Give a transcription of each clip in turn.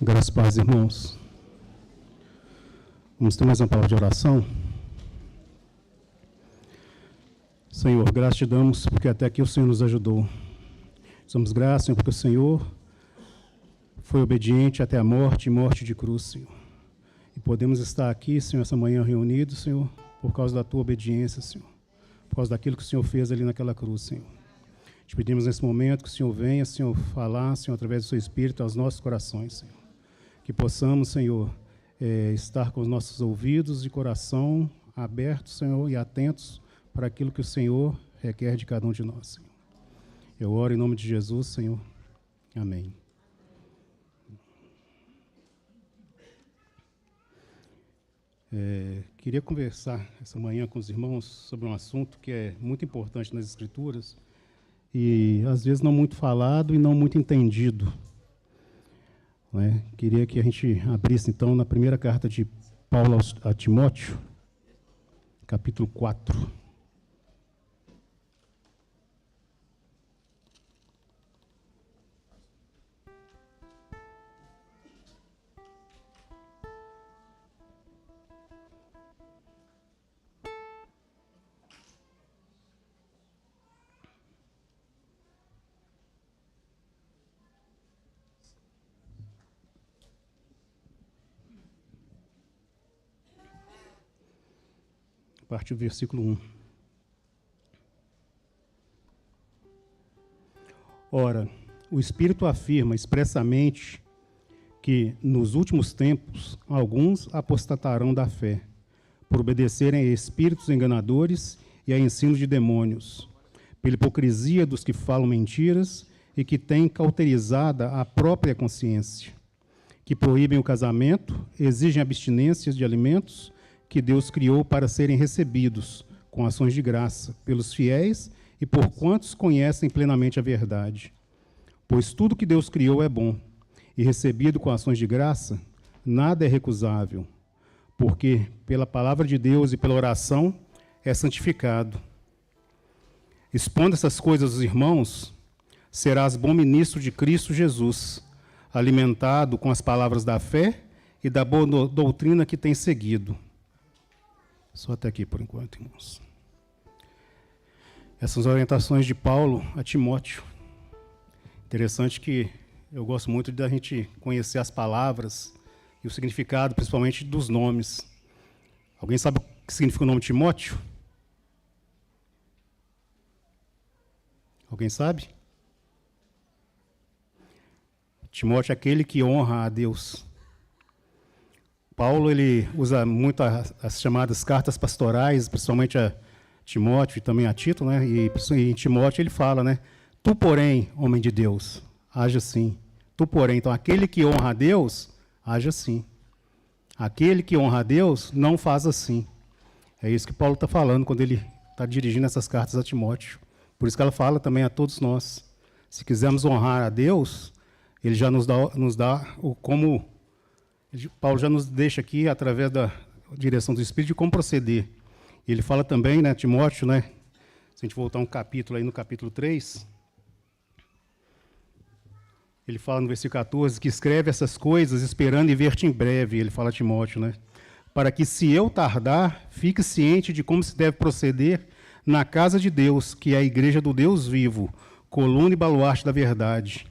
Graças a Deus, irmãos. Vamos ter mais uma palavra de oração. Senhor, graças te damos, porque até aqui o Senhor nos ajudou. Damos graças, Senhor, porque o Senhor foi obediente até a morte e morte de cruz, Senhor. E podemos estar aqui, Senhor, essa manhã reunidos, Senhor, por causa da tua obediência, Senhor. Por causa daquilo que o Senhor fez ali naquela cruz, Senhor. Te pedimos nesse momento que o Senhor venha, Senhor, falar, Senhor, através do seu Espírito aos nossos corações, Senhor. Que possamos, Senhor, estar com os nossos ouvidos e coração abertos, Senhor, e atentos para aquilo que o Senhor requer de cada um de nós, Senhor. Eu oro em nome de Jesus, Senhor. Amém. Queria conversar essa manhã com os irmãos sobre um assunto que é muito importante nas Escrituras e, às vezes, não muito falado e não muito entendido. Queria que a gente abrisse, então, na primeira carta de Paulo a Timóteo, capítulo 4. A partir do versículo 1. Ora, o Espírito afirma expressamente que, nos últimos tempos, alguns apostatarão da fé, por obedecerem a espíritos enganadores e a ensinos de demônios, pela hipocrisia dos que falam mentiras e que têm cauterizada a própria consciência, que proíbem o casamento, exigem abstinências de alimentos que Deus criou para serem recebidos com ações de graça pelos fiéis e por quantos conhecem plenamente a verdade. Pois tudo que Deus criou é bom, e recebido com ações de graça, nada é recusável, porque pela palavra de Deus e pela oração é santificado. Expondo essas coisas aos irmãos, serás bom ministro de Cristo Jesus, alimentado com as palavras da fé e da boa doutrina que tem seguido. Só até aqui por enquanto, irmãos. Essas orientações de Paulo a Timóteo. Interessante que eu gosto muito da gente conhecer as palavras e o significado, principalmente dos nomes. Alguém sabe o que significa o nome Timóteo? Alguém sabe? Timóteo é aquele que honra a Deus. Paulo ele usa muito as chamadas cartas pastorais, principalmente a Timóteo e também a Tito, né? E em Timóteo ele fala, né? Tu, porém, homem de Deus, age assim. Tu, porém, então aquele que honra a Deus, age assim. Aquele que honra a Deus não faz assim. É isso que Paulo está falando quando ele está dirigindo essas cartas a Timóteo. Por isso que ela fala também a todos nós. Se quisermos honrar a Deus, ele já nos dá o como. Paulo já nos deixa aqui, através da direção do Espírito, de como proceder. Ele fala também, né, Timóteo, né, se a gente voltar um capítulo aí no capítulo 3, ele fala no versículo 14, que escreve essas coisas esperando e ver-te em breve, ele fala a Timóteo, né, para que, se eu tardar, fique ciente de como se deve proceder na casa de Deus, que é a igreja do Deus vivo, coluna e baluarte da verdade.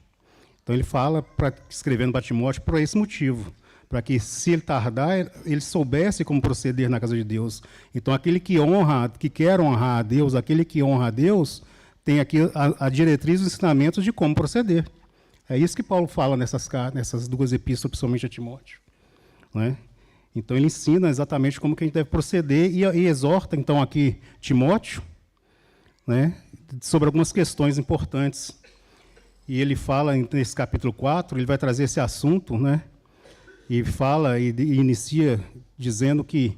Então ele fala, escrevendo para Timóteo, por esse motivo, para que, se ele tardar, ele soubesse como proceder na casa de Deus. Então, aquele que honra, que quer honrar a Deus, aquele que honra a Deus, tem aqui a diretriz e os ensinamentos de como proceder. É isso que Paulo fala nessas duas epístolas, principalmente a Timóteo. Né? Então, ele ensina exatamente como que a gente deve proceder e exorta, então, aqui Timóteo, né, sobre algumas questões importantes. E ele fala, nesse capítulo 4, ele vai trazer esse assunto, né, e fala e inicia dizendo que,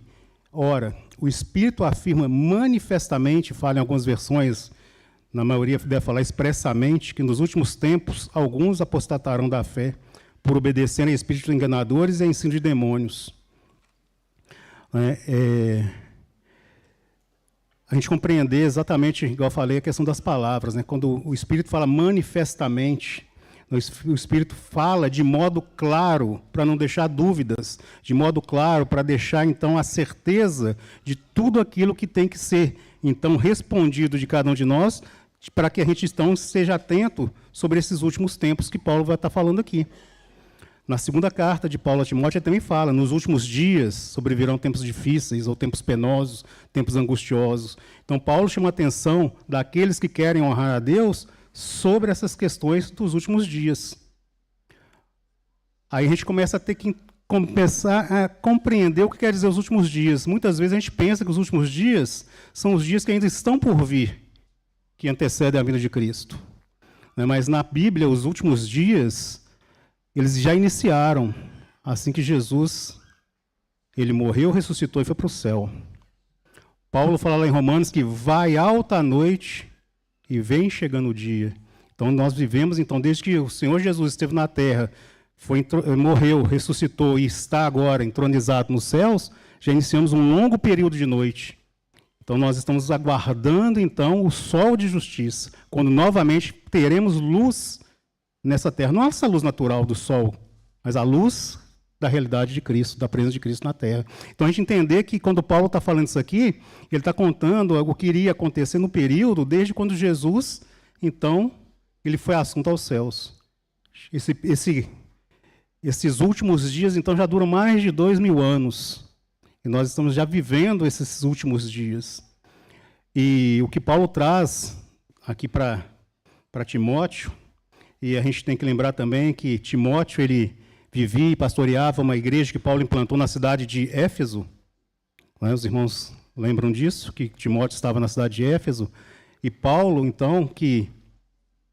ora, o Espírito afirma manifestamente, fala em algumas versões, na maioria deve falar expressamente, que nos últimos tempos alguns apostatarão da fé por obedecerem a espíritos enganadores e a ensino de demônios. A gente compreender exatamente, igual eu falei, a questão das palavras, né? Quando o Espírito fala manifestamente, O Espírito fala de modo claro, para não deixar dúvidas, de modo claro, para deixar, então, a certeza de tudo aquilo que tem que ser, então, respondido de cada um de nós, para que a gente, então, esteja atento sobre esses últimos tempos que Paulo vai estar falando aqui. Na segunda carta de Paulo a Timóteo, ele também fala, nos últimos dias sobrevirão tempos difíceis, ou tempos penosos, tempos angustiosos. Então, Paulo chama a atenção daqueles que querem honrar a Deus sobre essas questões dos últimos dias. Aí a gente começa a ter que começar a compreender o que quer dizer os últimos dias. Muitas vezes a gente pensa que os últimos dias são os dias que ainda estão por vir, que antecedem a vinda de Cristo. Mas na Bíblia, os últimos dias, eles já iniciaram, assim que Jesus, ele morreu, ressuscitou e foi para o céu. Paulo fala lá em Romanos que vai alta a noite e vem chegando o dia. Então, nós vivemos, então, desde que o Senhor Jesus esteve na terra, morreu, ressuscitou e está agora entronizado nos céus, já iniciamos um longo período de noite. Então, nós estamos aguardando, então, o sol de justiça, quando novamente teremos luz nessa terra. Não essa luz natural do sol, mas a luz da realidade de Cristo, da presença de Cristo na terra. Então, a gente entender que, quando Paulo está falando isso aqui, ele está contando o que iria acontecer no período, desde quando Jesus, então, ele foi assunto aos céus. Esses últimos dias, então, já duram mais de 2000 anos. E nós estamos já vivendo esses últimos dias. E o que Paulo traz aqui para Timóteo, e a gente tem que lembrar também que Timóteo, ele vivia e pastoreava uma igreja que Paulo implantou na cidade de Éfeso. Os irmãos lembram disso, que Timóteo estava na cidade de Éfeso. E Paulo, então, que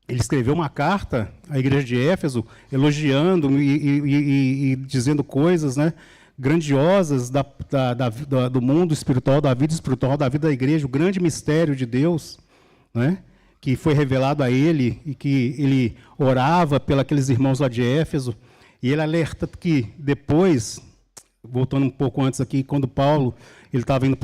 ele escreveu uma carta à igreja de Éfeso, elogiando e dizendo coisas, grandiosas do mundo espiritual, da vida espiritual, da vida da igreja, o grande mistério de Deus, que foi revelado a ele e que ele orava pelos irmãos lá de Éfeso. E ele alerta que depois, voltando um pouco antes aqui, quando Paulo ele estava indo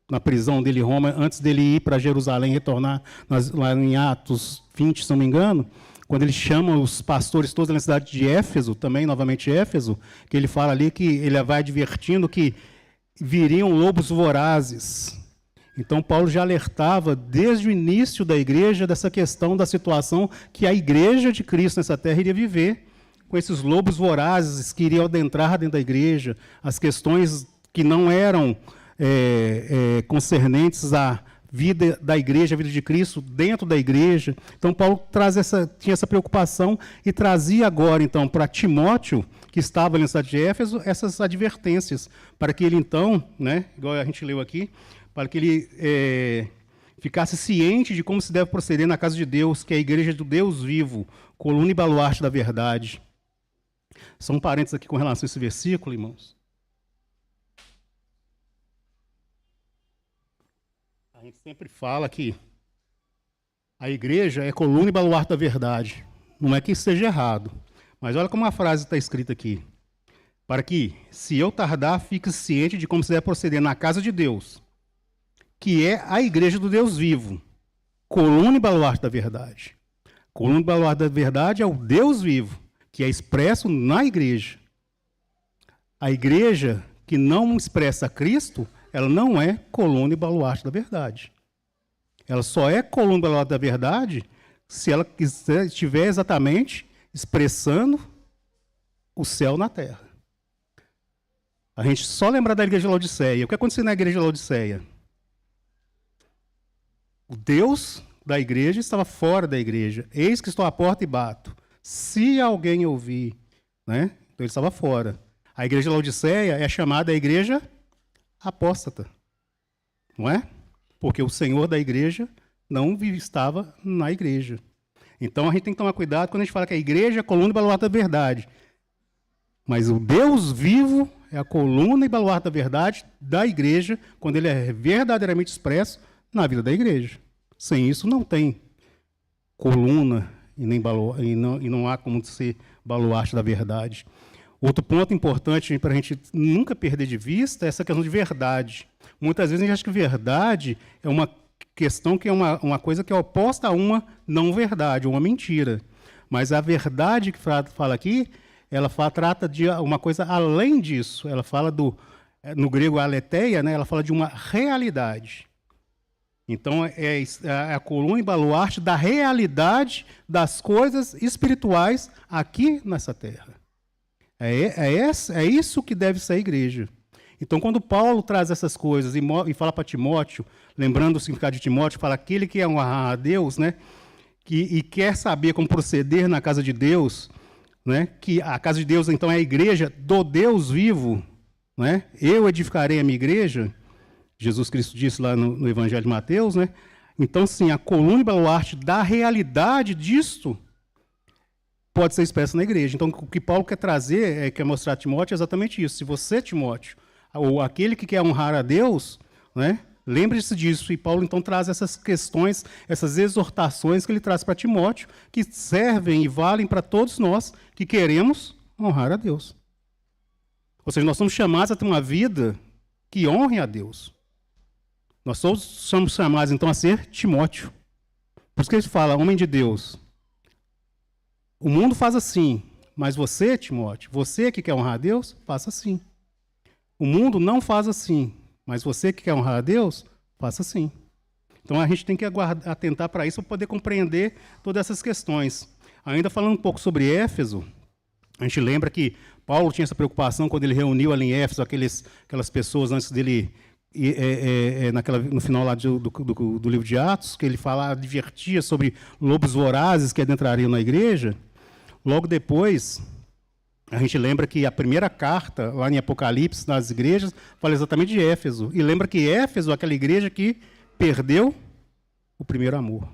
na prisão dele em Roma, antes dele ir para Jerusalém, retornar lá em Atos 20, se não me engano, quando ele chama os pastores todos na cidade de Éfeso, também novamente Éfeso, que ele fala ali que ele vai advertindo que viriam lobos vorazes. Então, Paulo já alertava desde o início da igreja dessa questão da situação que a igreja de Cristo nessa terra iria viver, com esses lobos vorazes que iriam adentrar dentro da igreja, as questões que não eram concernentes à vida da igreja, a vida de Cristo dentro da igreja. Então, Paulo tinha essa preocupação e trazia agora, então, para Timóteo, que estava na cidade de Éfeso, essas advertências, para que ele, então, igual a gente leu aqui, para que ele ficasse ciente de como se deve proceder na casa de Deus, que é a igreja do Deus vivo, coluna e baluarte da verdade. Só um parênteses aqui com relação a esse versículo, irmãos. A gente sempre fala que a igreja é coluna e baluarte da verdade. Não é que isso seja errado, mas olha como a frase está escrita aqui. Para que, se eu tardar, fique ciente de como se deve proceder na casa de Deus, que é a igreja do Deus vivo, coluna e baluarte da verdade. Coluna e baluarte da verdade é o Deus vivo, que é expresso na igreja. A igreja que não expressa Cristo, ela não é coluna e baluarte da verdade. Ela só é coluna e baluarte da verdade se ela estiver exatamente expressando o céu na terra. A gente só lembrar da igreja de Laodiceia. O que aconteceu na igreja de Laodiceia? O Deus da igreja estava fora da igreja. Eis que estou à porta e bato. Se alguém ouvir, Então ele estava fora. A igreja de Laodiceia é chamada a igreja apóstata, não é? Porque o Senhor da igreja não estava na igreja. Então a gente tem que tomar cuidado quando a gente fala que a igreja é a coluna e baluarte da verdade. Mas o Deus vivo é a coluna e baluarte da verdade da igreja, quando ele é verdadeiramente expresso na vida da igreja. Sem isso não tem coluna e não há como ser baluarte da verdade. Outro ponto importante para a gente nunca perder de vista é essa questão de verdade. Muitas vezes a gente acha que verdade é uma questão que é uma coisa que é oposta a uma não verdade, uma mentira. Mas a verdade que fala aqui, trata de uma coisa além disso. Ela fala no grego aletheia, né? Ela fala de uma realidade. Então, é a coluna e baluarte da realidade das coisas espirituais aqui nessa terra. É isso que deve ser a igreja. Então, quando Paulo traz essas coisas e fala para Timóteo, lembrando o significado de Timóteo, fala aquele que é honrar a Deus, né, e quer saber como proceder na casa de Deus, né, que a casa de Deus, então, é a igreja do Deus vivo, né, eu edificarei a minha igreja, Jesus Cristo disse lá no Evangelho de Mateus, né, então, sim, a coluna e baluarte da realidade disto pode ser expressa na igreja. Então, o que Paulo quer trazer, quer mostrar a Timóteo, é exatamente isso. Se você, Timóteo, ou aquele que quer honrar a Deus, né, lembre-se disso. E Paulo, então, traz essas questões, essas exortações que ele traz para Timóteo, que servem e valem para todos nós que queremos honrar a Deus. Ou seja, nós somos chamados a ter uma vida que honre a Deus. Nós somos chamados, então, a ser Timóteo. Por isso que ele fala, homem de Deus, o mundo faz assim, mas você, Timóteo, você que quer honrar a Deus, faça assim. O mundo não faz assim, mas você que quer honrar a Deus, faça assim. Então a gente tem que atentar para isso para poder compreender todas essas questões. Ainda falando um pouco sobre Éfeso, a gente lembra que Paulo tinha essa preocupação quando ele reuniu ali em Éfeso aquelas pessoas antes dele, no final lá do livro de Atos, que ele advertia sobre lobos vorazes que adentrariam na igreja. Logo depois, a gente lembra que a primeira carta, lá em Apocalipse, nas igrejas, fala exatamente de Éfeso. E lembra que Éfeso é aquela igreja que perdeu o primeiro amor.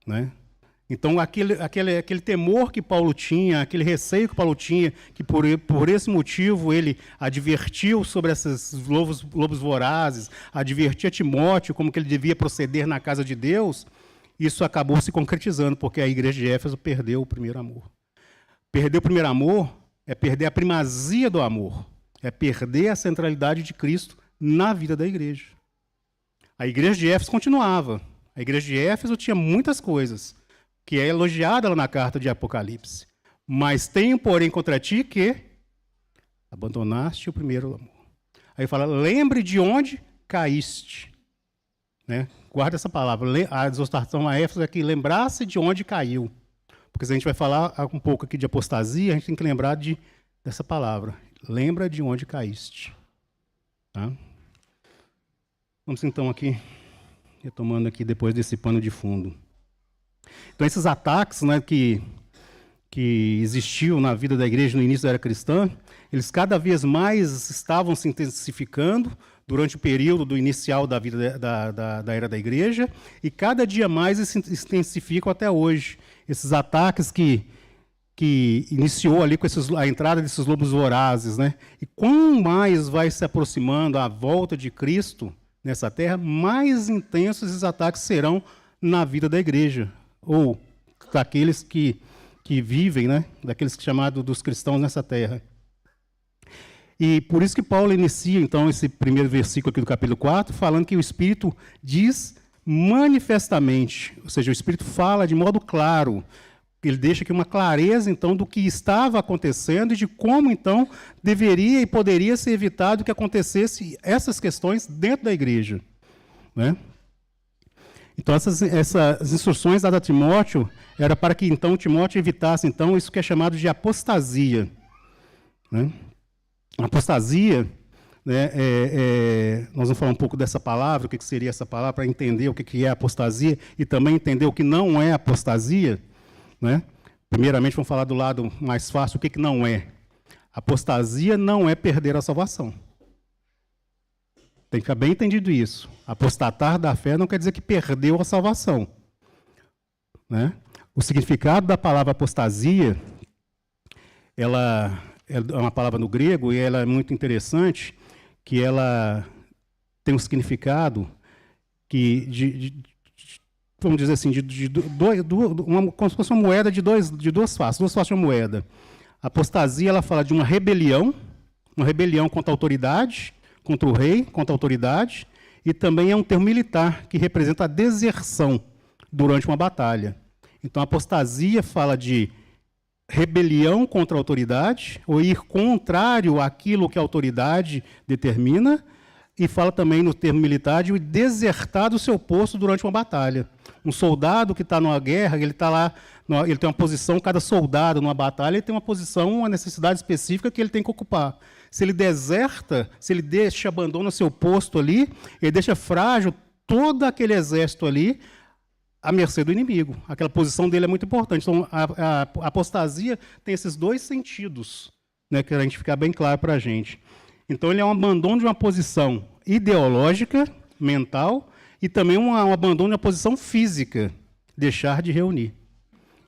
Né? Então, aquele temor que Paulo tinha, aquele receio que Paulo tinha, que por esse motivo ele advertiu sobre esses lobos vorazes, advertia Timóteo como que ele devia proceder na casa de Deus, isso acabou se concretizando, porque a igreja de Éfeso perdeu o primeiro amor. Perder o primeiro amor é perder a primazia do amor, é perder a centralidade de Cristo na vida da igreja. A igreja de Éfeso continuava. A igreja de Éfeso tinha muitas coisas, que é elogiada lá na carta de Apocalipse. Mas tenho, porém, contra ti que abandonaste o primeiro amor. Aí fala, lembre de onde caíste. Né? Guarda essa palavra. A exortação a Éfeso é que lembrasse de onde caiu. Porque se a gente vai falar um pouco aqui de apostasia, a gente tem que lembrar dessa palavra. Lembra de onde caíste. Tá? Vamos então aqui, retomando aqui depois desse pano de fundo. Então esses ataques, né, que existiam na vida da igreja no início da era cristã, eles cada vez mais estavam se intensificando durante o período do inicial da vida da era da igreja, e cada dia mais se intensificam até hoje. Esses ataques que iniciou ali com a entrada desses lobos vorazes, né? E quanto mais vai se aproximando a volta de Cristo nessa terra, mais intensos esses ataques serão na vida da igreja, ou daqueles que vivem, né? Daqueles chamados dos cristãos nessa terra. E por isso que Paulo inicia, então, esse primeiro versículo aqui do capítulo 4, falando que o Espírito diz manifestamente, ou seja, o Espírito fala de modo claro, ele deixa aqui uma clareza, então, do que estava acontecendo e de como, então, deveria e poderia ser evitado que acontecesse essas questões dentro da igreja. Né? Então, essas instruções dadas a Timóteo era para que, então, Timóteo evitasse, então, isso que é chamado de apostasia. Né? Apostasia, né, nós vamos falar um pouco dessa palavra, o que seria essa palavra, para entender o que é apostasia e também entender o que não é apostasia. Né? Primeiramente, vamos falar do lado mais fácil, o que não é. Apostasia não é perder a salvação. Tem que ficar bem entendido isso. Apostatar da fé não quer dizer que perdeu a salvação. Né? O significado da palavra apostasia, ela é uma palavra no grego e ela é muito interessante, que ela tem um significado que, vamos dizer assim, como se fosse uma moeda de duas faces de uma moeda. A apostasia, ela fala de uma rebelião contra a autoridade, contra o rei, contra a autoridade, e também é um termo militar que representa a deserção durante uma batalha. Então, a apostasia fala de rebelião contra a autoridade, ou ir contrário àquilo que a autoridade determina, e fala também no termo militar de desertar do seu posto durante uma batalha. Um soldado que está numa guerra, ele está lá, ele tem uma posição, cada soldado numa batalha ele tem uma posição, uma necessidade específica que ele tem que ocupar. Se ele deserta, se ele abandona seu posto ali, ele deixa frágil todo aquele exército ali à mercê do inimigo. Aquela posição dele é muito importante. Então, a apostasia tem esses dois sentidos, né, que a gente ficar bem claro para a gente. Então, ele é um abandono de uma posição ideológica, mental, e também um abandono de uma posição física, deixar de reunir.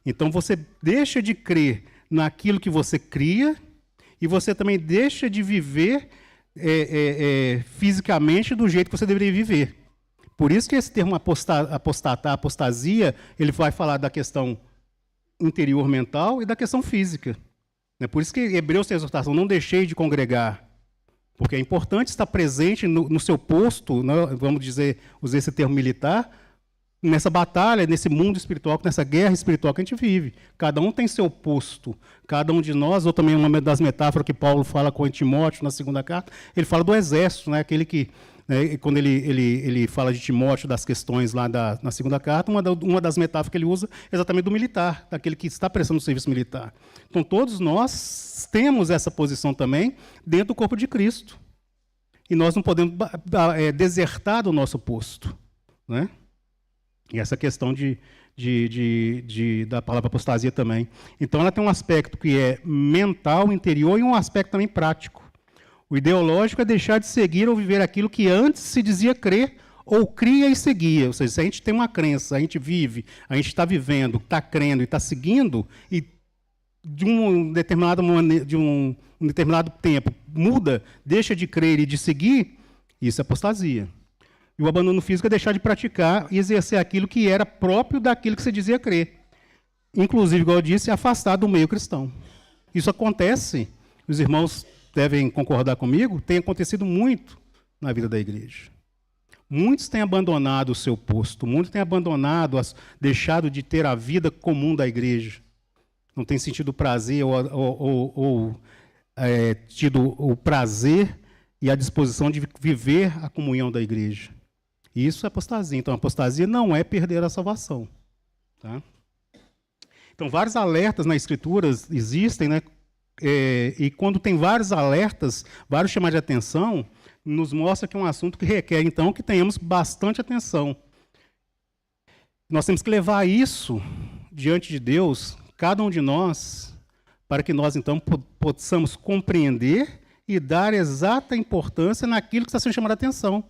Então, você deixa de crer naquilo que você cria, e você também deixa de viver fisicamente do jeito que você deveria viver. Por isso que esse termo apostatar, apostasia, ele vai falar da questão interior mental e da questão física. Por isso que Hebreus tem a exortação, não deixei de congregar, porque é importante estar presente no seu posto, né, vamos dizer, usar esse termo militar, nessa batalha, nesse mundo espiritual, nessa guerra espiritual que a gente vive. Cada um tem seu posto. Cada um de nós, ou também uma das metáforas que Paulo fala com Timóteo na segunda carta, ele fala do exército, né, aquele que, né, quando ele fala de Timóteo, das questões lá na segunda carta, uma das metáforas que ele usa é exatamente do militar, daquele que está prestando serviço militar. Então, todos nós temos essa posição também dentro do corpo de Cristo. E nós não podemos desertar do nosso posto, né? E essa questão da palavra apostasia também. Então, ela tem um aspecto que é mental, interior, e um aspecto também prático. O ideológico é deixar de seguir ou viver aquilo que antes se dizia crer, ou cria e seguia. Ou seja, se a gente tem uma crença, a gente vive, a gente está vivendo, está crendo e está seguindo, e de um determinado tempo muda, deixa de crer e de seguir, isso é apostasia. E o abandono físico é deixar de praticar e exercer aquilo que era próprio daquilo que você dizia crer. Inclusive, igual eu disse, afastar do meio cristão. Isso acontece, os irmãos devem concordar comigo, tem acontecido muito na vida da igreja. Muitos têm abandonado o seu posto, muitos têm abandonado, deixado de ter a vida comum da igreja. Não têm sentido prazer ou tido o prazer e a disposição de viver a comunhão da igreja. Isso é apostasia. Então, a apostasia não é perder a salvação. Tá? Então, vários alertas nas Escrituras existem, né? E quando tem vários alertas, vários chamados de atenção, nos mostra que é um assunto que requer, então, que tenhamos bastante atenção. Nós temos que levar isso diante de Deus, cada um de nós, para que nós, então, possamos compreender e dar exata importância naquilo que está sendo chamado a atenção.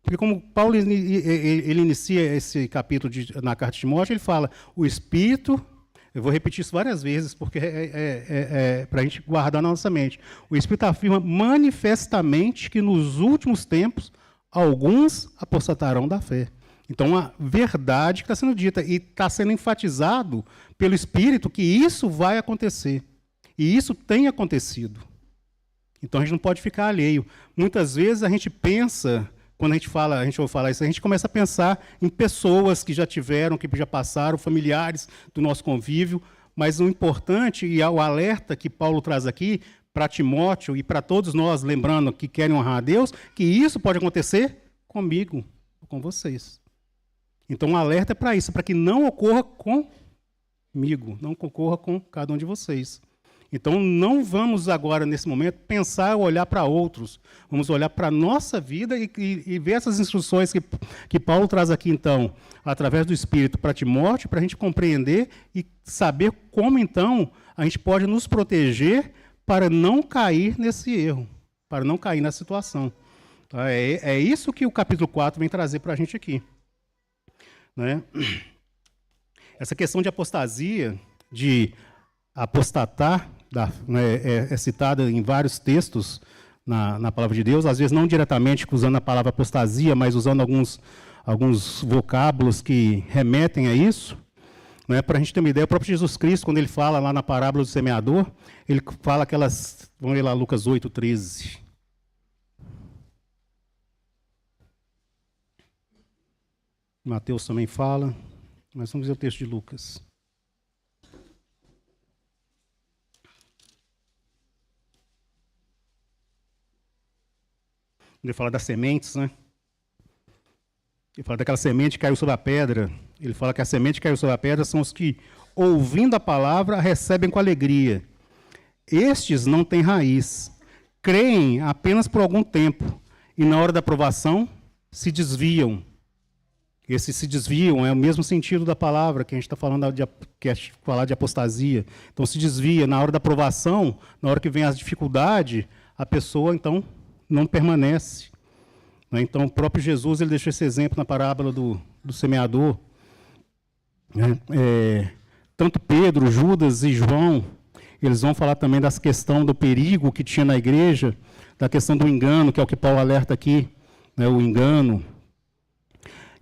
Porque como Paulo ele inicia esse capítulo na carta de Timóteo, ele fala, o Espírito, eu vou repetir isso várias vezes, porque para a gente guardar na nossa mente, o Espírito afirma manifestamente que nos últimos tempos alguns apostatarão da fé. Então, a verdade que está sendo dita e está sendo enfatizado pelo Espírito que isso vai acontecer. E isso tem acontecido. Então, a gente não pode ficar alheio. Muitas vezes a gente pensa, quando a gente ouve falar isso, a gente começa a pensar em pessoas que já tiveram, que já passaram, familiares do nosso convívio, mas o importante e o alerta que Paulo traz aqui para Timóteo e para todos nós, lembrando que querem honrar a Deus, que isso pode acontecer comigo, com vocês. Então, o alerta é para isso, para que não ocorra comigo, não ocorra com cada um de vocês. Então, não vamos agora, nesse momento, pensar ou olhar para outros. Vamos olhar para a nossa vida e ver essas instruções que Paulo traz aqui, então, através do Espírito para Timóteo, para a gente compreender e saber como, então, a gente pode nos proteger para não cair nesse erro, para não cair nessa situação. É isso que o capítulo 4 vem trazer para a gente aqui. Né? Essa questão de apostasia, de apostatar, é citada em vários textos na palavra de Deus, às vezes não diretamente usando a palavra apostasia, mas usando alguns vocábulos que remetem a isso. Né? Para a gente ter uma ideia, o próprio Jesus Cristo, quando ele fala lá na parábola do semeador, ele fala aquelas, vamos ler lá Lucas 8:13. Mateus também fala, mas vamos ver o texto de Lucas. Ele fala das sementes, né? Ele fala daquela semente que caiu sobre a pedra. Ele fala que a semente que caiu sobre a pedra são os que, ouvindo a palavra, recebem com alegria. Estes não têm raiz, creem apenas por algum tempo, e na hora da provação se desviam. Esses se desviam, é o mesmo sentido da palavra que a gente está falando, que é falar de apostasia. Então, se desvia, na hora da provação, na hora que vem as dificuldades, a pessoa, então, não permanece. Então, o próprio Jesus ele deixou esse exemplo na parábola do semeador. Tanto Pedro, Judas e João, eles vão falar também da questão do perigo que tinha na igreja, da questão do engano, que é o que Paulo alerta aqui, o engano.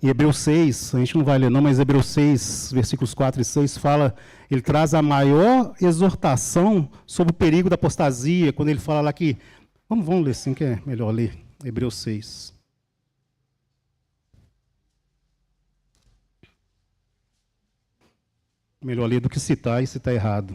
Em Hebreus 6, a gente não vai ler não, mas Hebreus 6, versículos 4 e 6, ele traz a maior exortação sobre o perigo da apostasia, quando ele fala lá que, vamos ler assim, que é melhor ler, Hebreus 6. Melhor ler do que citar e citar errado.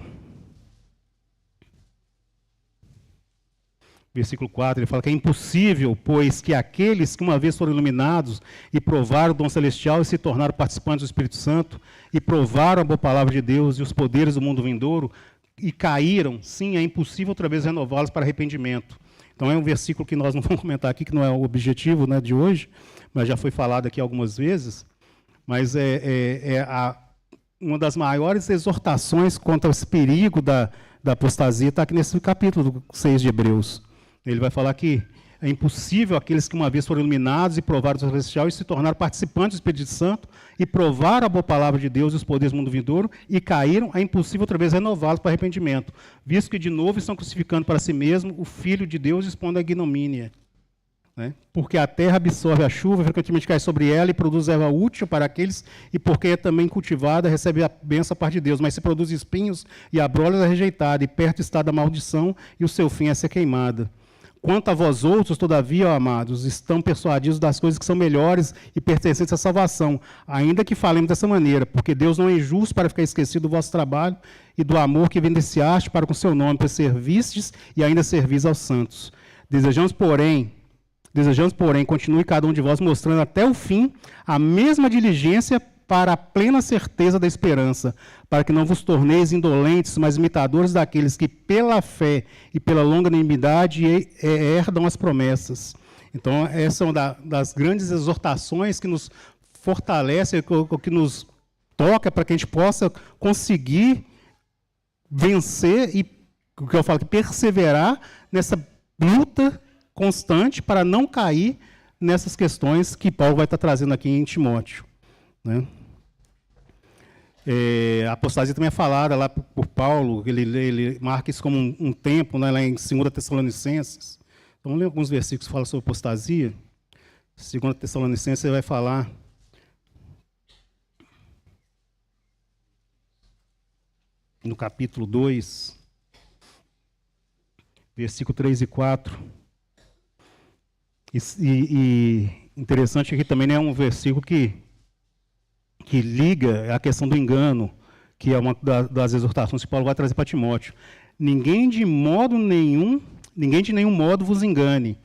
Versículo 4, ele fala que é impossível, pois que aqueles que uma vez foram iluminados e provaram o dom celestial e se tornaram participantes do Espírito Santo e provaram a boa palavra de Deus e os poderes do mundo vindouro e caíram, sim, é impossível outra vez renová-los para arrependimento. Então é um versículo que nós não vamos comentar aqui, que não é o objetivo, né, de hoje, mas já foi falado aqui algumas vezes, mas uma das maiores exortações contra esse perigo da apostasia está aqui nesse capítulo 6 de Hebreus. Ele vai falar que é impossível aqueles que uma vez foram iluminados e provaram o celestial e se tornaram participantes do Espírito Santo e provaram a boa palavra de Deus e os poderes do mundo vindouro e caíram, é impossível outra vez renová-los para arrependimento, visto que de novo estão crucificando para si mesmo o Filho de Deus expondo a ignomínia. Porque a terra absorve a chuva, frequentemente cai sobre ela e produz erva útil para aqueles, e porque é também cultivada, recebe a bênção a parte de Deus, mas se produz espinhos e abrolhos é rejeitada, e perto está da maldição, e o seu fim é ser queimada. Quanto a vós outros, todavia, ó amados, estão persuadidos das coisas que são melhores e pertencentes à salvação, ainda que falemos dessa maneira, porque Deus não é injusto para ficar esquecido do vosso trabalho e do amor que evidenciaste para com seu nome, pois servistes e ainda servis aos santos. Desejamos, porém, continue cada um de vós mostrando até o fim a mesma diligência para a plena certeza da esperança, para que não vos torneis indolentes, mas imitadores daqueles que, pela fé e pela longanimidade, herdam as promessas. Então, essa é uma das grandes exortações que nos fortalece, que nos toca para que a gente possa conseguir vencer e, o que eu falo, perseverar nessa luta constante para não cair nessas questões que Paulo vai estar trazendo aqui em Timóteo. A apostasia também é falada lá por Paulo, ele marca isso como um tempo, né, lá em 2 Tessalonicenses. Então, vamos ler alguns versículos que falam sobre apostasia. 2 Tessalonicenses ele vai falar no capítulo 2, versículo 3 e 4. E interessante aqui também, né, é um versículo que liga a questão do engano, que é uma das exortações que Paulo vai trazer para Timóteo. Ninguém de nenhum modo vos engane,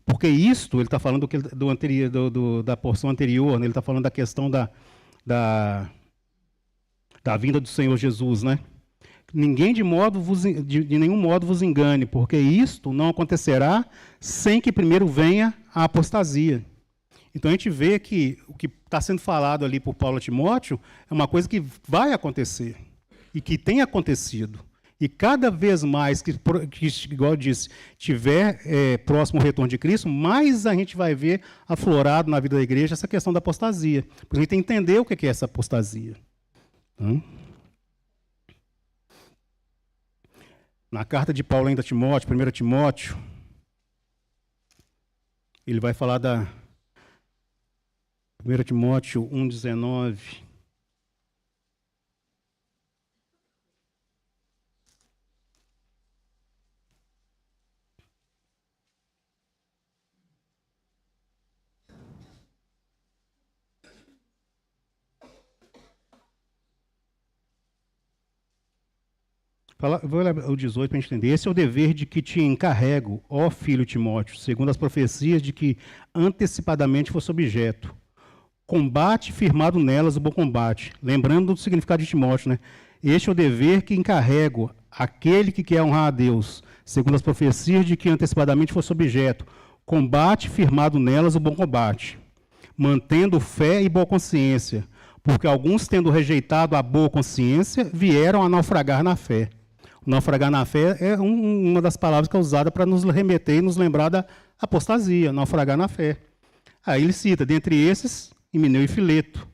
porque isto, ele está falando da porção anterior, né, ele está falando da questão da vinda do Senhor Jesus, né? Ninguém de nenhum modo vos engane, porque isto não acontecerá sem que primeiro venha a apostasia. Então a gente vê que o que está sendo falado ali por Paulo a Timóteo é uma coisa que vai acontecer e que tem acontecido. E cada vez mais que igual eu disse, tiver próximo ao retorno de Cristo, mais a gente vai ver aflorado na vida da igreja essa questão da apostasia. Porque a gente tem que entender o que é essa apostasia. Na carta de Paulo ainda a Timóteo, 1 Timóteo, ele vai falar da 1 Timóteo 1,19. Vou ler o 18 para a gente entender. Esse é o dever de que te encarrego, ó filho Timóteo, segundo as profecias de que antecipadamente fosse objeto. Combate firmado nelas o bom combate. Lembrando do significado de Timóteo, né? Este é o dever que encarrego aquele que quer honrar a Deus, segundo as profecias de que antecipadamente fosse objeto. Combate firmado nelas o bom combate, mantendo fé e boa consciência, porque alguns, tendo rejeitado a boa consciência, vieram a naufragar na fé. Naufragar na fé é uma das palavras que é usada para nos remeter e nos lembrar da apostasia, naufragar na fé. Aí ele cita, dentre esses, Himeneu e Fileto,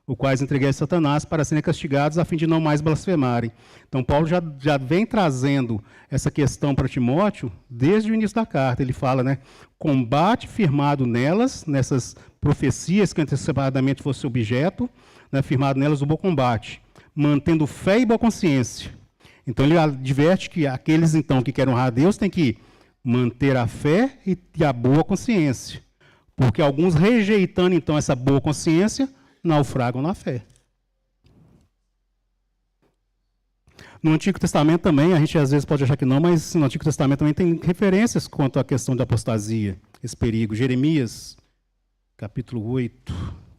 os quais entreguei a Satanás para serem castigados a fim de não mais blasfemarem. Então, Paulo já vem trazendo essa questão para Timóteo desde o início da carta. Ele fala, né, combate firmado nelas, nessas profecias que antecipadamente fosse objeto, né, firmado nelas o bom combate, mantendo fé e boa consciência. Então, ele adverte que aqueles, então, que querem honrar a Deus têm que manter a fé e a boa consciência. Porque alguns, rejeitando, então, essa boa consciência, naufragam na fé. No Antigo Testamento também, a gente às vezes pode achar que não, mas no Antigo Testamento também tem referências quanto à questão da apostasia, esse perigo. Jeremias, capítulo 8.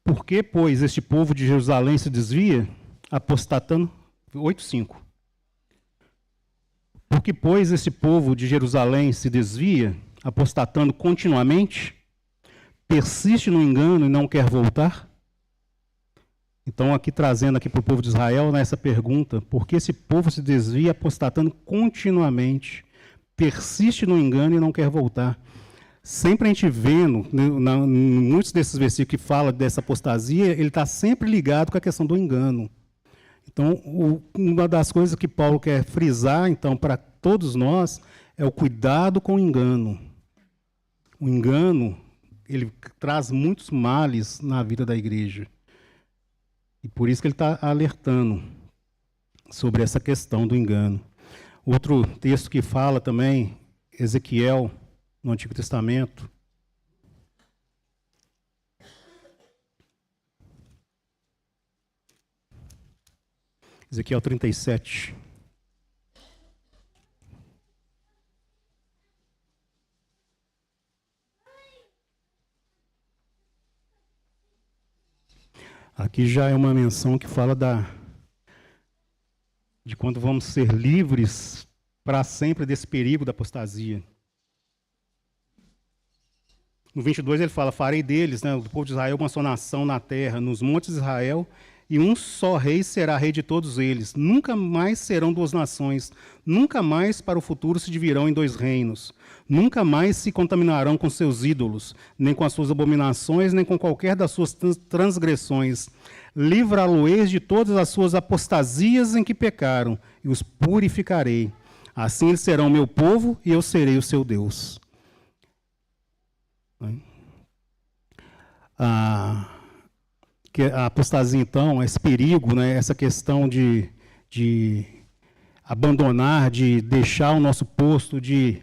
Por que, pois, este povo de Jerusalém se desvia, apostatando? 8:5. Por que, pois, este povo de Jerusalém se desvia, apostatando continuamente, persiste no engano e não quer voltar? Então, aqui trazendo aqui para o povo de Israel, nessa pergunta, por que esse povo se desvia, apostatando continuamente, persiste no engano e não quer voltar? Sempre a gente vendo, em muitos desses versículos que fala dessa apostasia, ele está sempre ligado com a questão do engano. Então, uma das coisas que Paulo quer frisar, então, para todos nós, é o cuidado com o engano. O engano, ele traz muitos males na vida da igreja. E por isso que ele está alertando sobre essa questão do engano. Outro texto que fala também, Ezequiel, no Antigo Testamento. Ezequiel 37. Aqui já é uma menção que fala de quando vamos ser livres para sempre desse perigo da apostasia. No 22 ele fala, farei deles, né, do povo de Israel, uma só nação na terra, nos montes de Israel, e um só rei será rei de todos eles. Nunca mais serão duas nações, nunca mais para o futuro se dividirão em dois reinos. Nunca mais se contaminarão com seus ídolos, nem com as suas abominações, nem com qualquer das suas transgressões. Livrá-lo-eis de todas as suas apostasias em que pecaram, e os purificarei. Assim eles serão meu povo, e eu serei o seu Deus. A apostasia, então, esse perigo, né, essa questão de abandonar, de deixar o nosso posto, de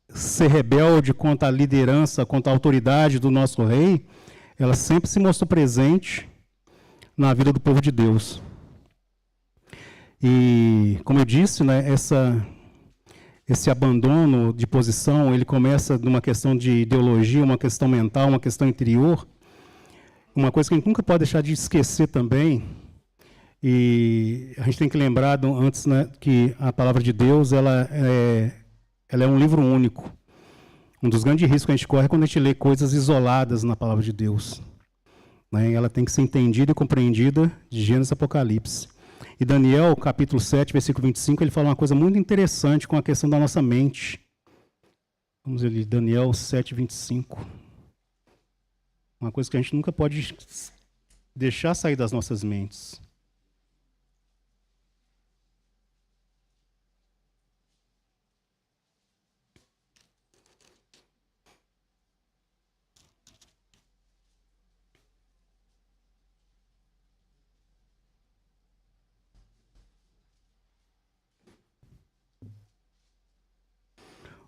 ser rebelde contra a liderança, contra a autoridade do nosso rei, ela sempre se mostrou presente na vida do povo de Deus. E, como eu disse, né, esse abandono de posição, ele começa numa questão de ideologia, uma questão mental, uma questão interior. Uma coisa que a gente nunca pode deixar de esquecer também, e a gente tem que lembrar, antes, né, que a palavra de Deus ela é um livro único. Um dos grandes riscos que a gente corre é quando a gente lê coisas isoladas na palavra de Deus. Né? Ela tem que ser entendida e compreendida de Gênesis e Apocalipse. E Daniel, capítulo 7, versículo 25, ele fala uma coisa muito interessante com a questão da nossa mente. Vamos ler Daniel 7, 25. Uma coisa que a gente nunca pode deixar sair das nossas mentes.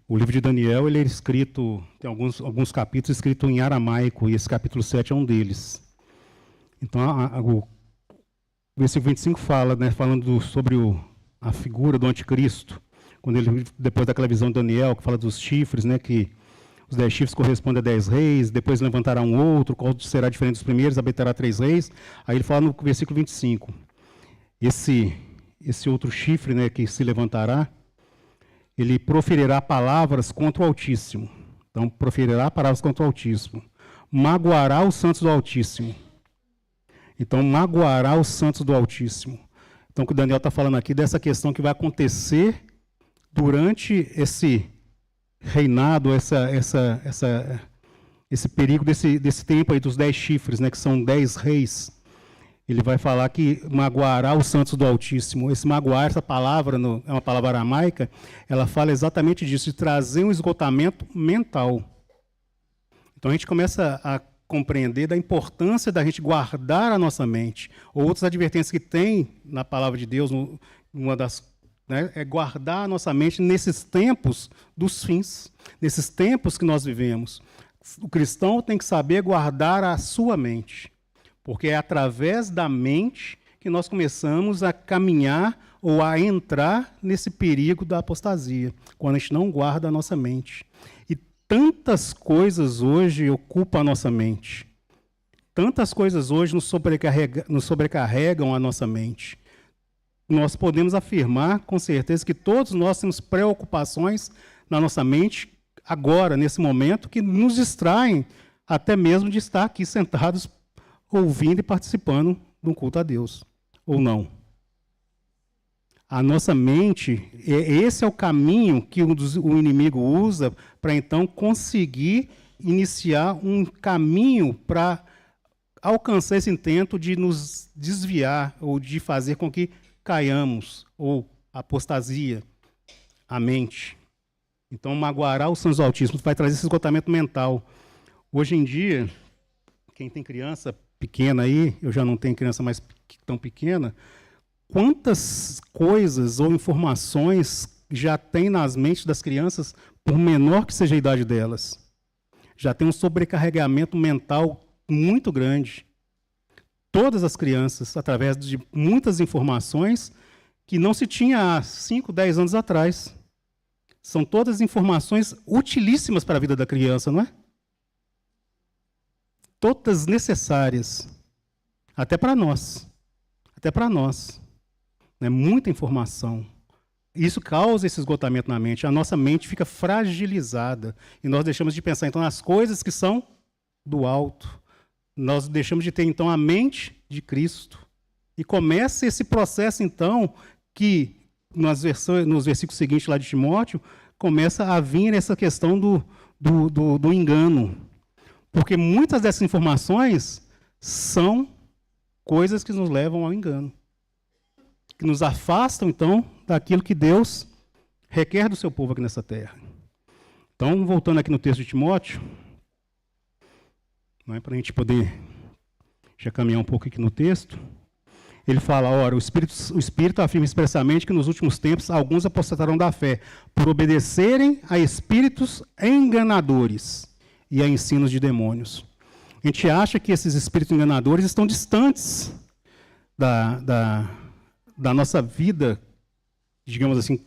O livro de Daniel ele é escrito, tem alguns capítulos escritos em aramaico, e esse capítulo 7 é um deles. Então, o versículo 25 fala, né, falando sobre a figura do anticristo, quando ele, depois daquela visão de Daniel, que fala dos chifres, né, que os 10 chifres correspondem a 10 reis, depois levantará um outro, qual será diferente dos primeiros, habitará 3 reis. Aí ele fala no versículo 25, esse outro chifre, né, que se levantará, ele proferirá palavras contra o Altíssimo. Então, proferirá palavras contra o Altíssimo. Magoará os santos do Altíssimo. Então, magoará os santos do Altíssimo. Então, o que o Daniel está falando aqui dessa questão que vai acontecer durante esse reinado, esse perigo desse tempo aí dos 10 chifres, né, que são 10 reis. Ele vai falar que magoará os santos do Altíssimo. Esse magoar, essa palavra, é uma palavra aramaica, ela fala exatamente disso, de trazer um esgotamento mental. Então, a gente começa a compreender da importância da gente guardar a nossa mente. Outras advertências que tem na palavra de Deus, uma das, né, é guardar a nossa mente nesses tempos dos fins, nesses tempos que nós vivemos. O cristão tem que saber guardar a sua mente, porque é através da mente que nós começamos a caminhar ou a entrar nesse perigo da apostasia, quando a gente não guarda a nossa mente. E tantas coisas hoje ocupam a nossa mente. Tantas coisas hoje nos sobrecarregam a nossa mente. Nós podemos afirmar, com certeza, que todos nós temos preocupações na nossa mente, agora, nesse momento, que nos distraem até mesmo de estar aqui sentados, ouvindo e participando de um culto a Deus, ou não. A nossa mente, esse é o caminho que o inimigo usa para, então, conseguir iniciar um caminho para alcançar esse intento de nos desviar ou de fazer com que caiamos, ou apostasia, a mente. Então, magoará os santos do Altíssimo, vai trazer esse esgotamento mental. Hoje em dia, quem tem criança pequena aí, eu já não tenho criança mais tão pequena, quantas coisas ou informações já tem nas mentes das crianças, por menor que seja a idade delas? Já tem um sobrecarregamento mental muito grande. Todas as crianças, através de muitas informações que não se tinha há 5, 10 anos atrás. São todas informações utilíssimas para a vida da criança, não é? Todas necessárias, até para nós. Até para nós. É muita informação. Isso causa esse esgotamento na mente. A nossa mente fica fragilizada. E nós deixamos de pensar, então, nas coisas que são do alto. Nós deixamos de ter, então, a mente de Cristo. E começa esse processo, então, que nos versículos seguintes lá de Timóteo, começa a vir essa questão do engano. Porque muitas dessas informações são coisas que nos levam ao engano. Que nos afastam, então, daquilo que Deus requer do seu povo aqui nessa terra. Então, voltando aqui no texto de Timóteo, para a gente poder já caminhar um pouco aqui no texto, ele fala, ora, o Espírito afirma expressamente que nos últimos tempos alguns apostatarão da fé, por obedecerem a espíritos enganadores e a ensinos de demônios. A gente acha que esses espíritos enganadores estão distantes da nossa vida, digamos assim,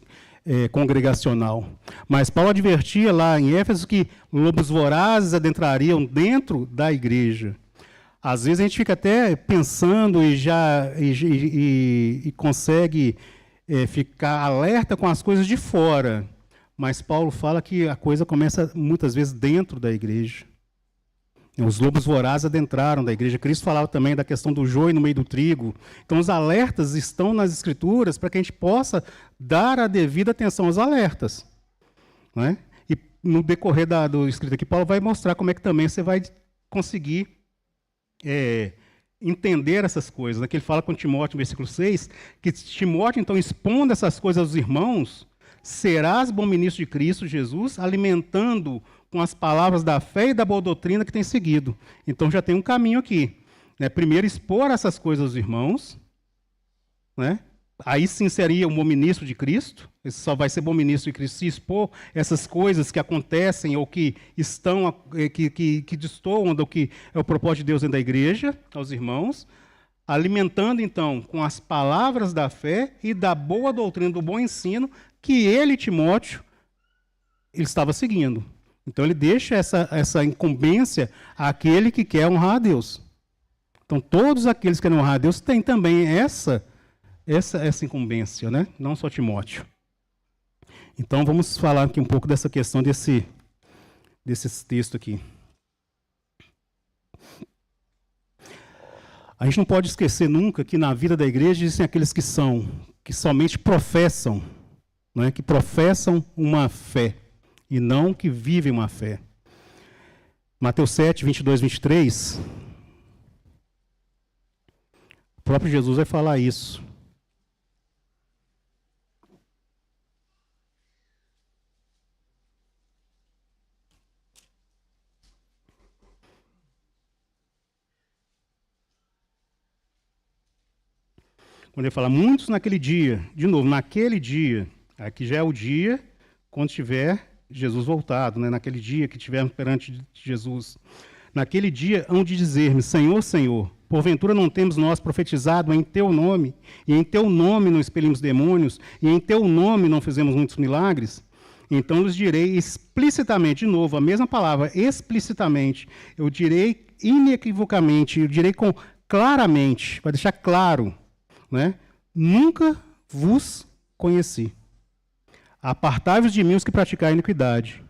congregacional. Mas Paulo advertia lá em Éfeso que lobos vorazes adentrariam dentro da igreja. Às vezes a gente fica até pensando e consegue ficar alerta com as coisas de fora. Mas Paulo fala que a coisa começa muitas vezes dentro da igreja. Os lobos vorazes adentraram da igreja. Cristo falava também da questão do joio no meio do trigo. Então, os alertas estão nas Escrituras para que a gente possa dar a devida atenção aos alertas. Não é? E no decorrer do escrito aqui, Paulo vai mostrar como é que também você vai conseguir entender essas coisas. Aqui ele fala com Timóteo, no versículo 6, que Timóteo, então, expondo essas coisas aos irmãos, serás bom ministro de Cristo Jesus, alimentando com as palavras da fé e da boa doutrina que tem seguido. Então já tem um caminho aqui. Né? Primeiro, expor essas coisas aos irmãos, né? aí sim seria um bom ministro de Cristo. Ele só vai ser bom ministro de Cristo se expor essas coisas que acontecem ou que estão, que destoam do que é o propósito de Deus dentro da igreja, aos irmãos, alimentando, então, com as palavras da fé e da boa doutrina, do bom ensino, que ele, Timóteo, ele estava seguindo. Então, ele deixa essa incumbência àquele que quer honrar a Deus. Então, todos aqueles que querem honrar a Deus têm também essa incumbência, né? Não só Timóteo. Então, vamos falar aqui um pouco dessa questão desse texto aqui. A gente não pode esquecer nunca que na vida da igreja existem aqueles que somente professam, né? Que professam uma fé, e não que vivem uma fé. Mateus 7, 22, 23, o próprio Jesus vai falar isso. Quando ele fala, muitos naquele dia, de novo, naquele dia, aqui já é o dia quando tiver Jesus voltado, né? Naquele dia que estivermos perante Jesus. Naquele dia hão de dizer-me, Senhor, Senhor, porventura não temos nós profetizado em Teu nome, e em Teu nome não expelimos demônios, e em Teu nome não fizemos muitos milagres? Então lhes direi explicitamente, de novo, a mesma palavra, explicitamente, eu direi inequivocamente, eu direi claramente, vai deixar claro, né? Nunca vos conheci. Apartai-vos de mim os que praticam a iniquidade.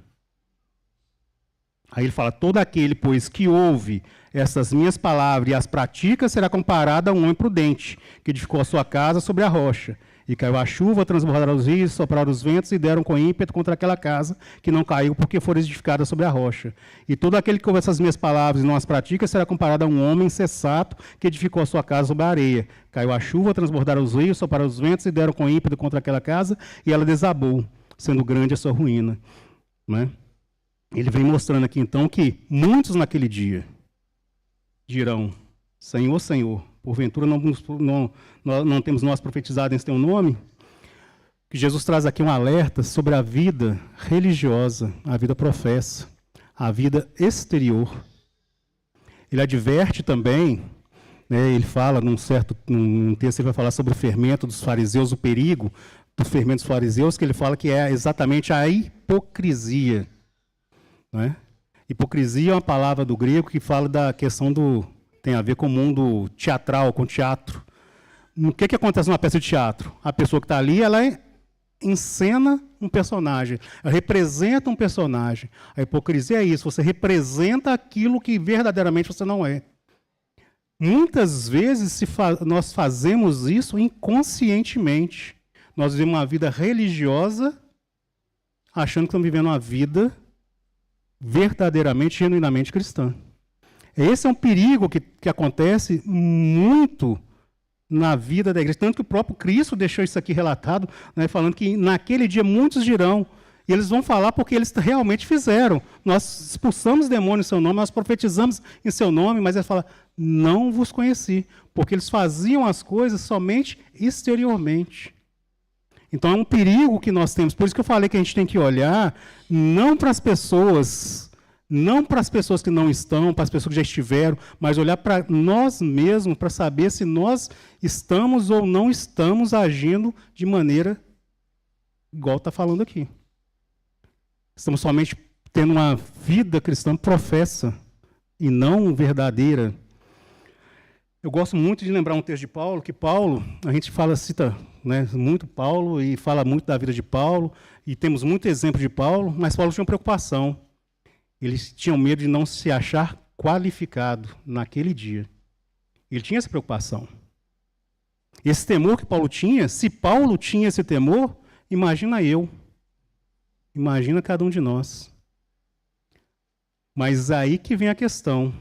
Aí ele fala, todo aquele, pois, que ouve essas minhas palavras e as pratica, será comparado a um homem prudente, que edificou a sua casa sobre a rocha. E caiu a chuva, transbordaram os rios, sopraram os ventos e deram com ímpeto contra aquela casa, que não caiu, porque foi edificada sobre a rocha. E todo aquele que ouve essas minhas palavras e não as pratica, será comparado a um homem insensato, que edificou a sua casa sobre a areia. Caiu a chuva, transbordaram os rios, sopraram os ventos e deram com ímpeto contra aquela casa, e ela desabou, sendo grande a sua ruína. Né? Ele vem mostrando aqui, então, que muitos naquele dia dirão, Senhor, Senhor, porventura não temos nós profetizado em Teu nome? Que Jesus traz aqui um alerta sobre a vida religiosa, a vida professa, a vida exterior. Ele adverte também, né, ele fala num texto, ele vai falar sobre o fermento dos fariseus, o perigo do fermento dos fariseus, que ele fala que é exatamente a hipocrisia. Né? Hipocrisia é uma palavra do grego que fala da questão tem a ver com o mundo teatral, com teatro. O que acontece numa peça de teatro? A pessoa que está ali, ela encena um personagem, ela representa um personagem. A hipocrisia é isso, você representa aquilo que verdadeiramente você não é. Muitas vezes nós fazemos isso inconscientemente. Nós vivemos uma vida religiosa, achando que estamos vivendo uma vida verdadeiramente, genuinamente cristã. Esse é um perigo que acontece muito na vida da igreja. Tanto que o próprio Cristo deixou isso aqui relatado, né, falando que naquele dia muitos dirão, e eles vão falar porque eles realmente fizeram. Nós expulsamos demônios em seu nome, nós profetizamos em seu nome, mas ele fala, não vos conheci, porque eles faziam as coisas somente exteriormente. Então é um perigo que nós temos. Por isso que eu falei que a gente tem que olhar não para as pessoas, não para as pessoas que não estão, para as pessoas que já estiveram, mas olhar para nós mesmos, para saber se nós estamos ou não estamos agindo de maneira igual está falando aqui. Estamos somente tendo uma vida cristã professa e não verdadeira. Eu gosto muito de lembrar um texto de Paulo, que Paulo, a gente cita, né, muito Paulo e fala muito da vida de Paulo, e temos muito exemplo de Paulo, mas Paulo tinha uma preocupação. Eles tinham medo de não se achar qualificado naquele dia. Ele tinha essa preocupação. Esse temor que Paulo tinha, se Paulo tinha esse temor, imagina eu. Imagina cada um de nós. Mas aí que vem a questão.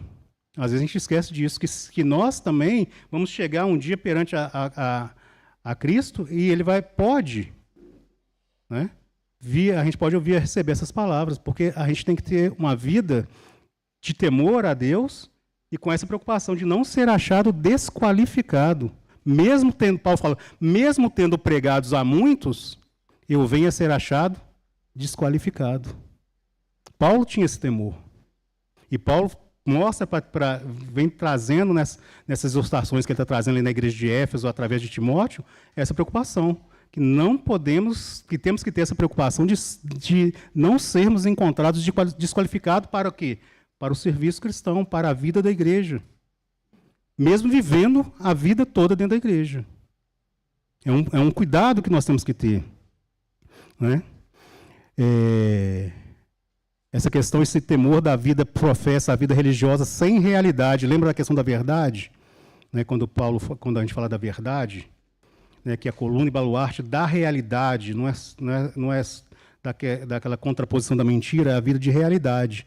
Às vezes a gente esquece disso, que nós também vamos chegar um dia perante a Cristo e ele pode, né? A gente pode ouvir e receber essas palavras, porque a gente tem que ter uma vida de temor a Deus e com essa preocupação de não ser achado desqualificado, Mesmo tendo, Paulo fala, mesmo tendo pregados a muitos, eu venho a ser achado desqualificado. Paulo tinha esse temor. E Paulo mostra, vem trazendo nessas exortações que ele está trazendo ali na igreja de Éfeso, através de Timóteo, essa preocupação. Que não podemos, que temos que ter essa preocupação de não sermos encontrados desqualificados para o quê? Para o serviço cristão, para a vida da igreja. Mesmo vivendo a vida toda dentro da igreja. É um cuidado que nós temos que ter. Né? Essa questão, esse temor da vida professa, a vida religiosa sem realidade. Lembra da questão da verdade? Né? Quando a gente fala da verdade, né, que a coluna e baluarte da realidade, não é daquela contraposição da mentira, é a vida de realidade.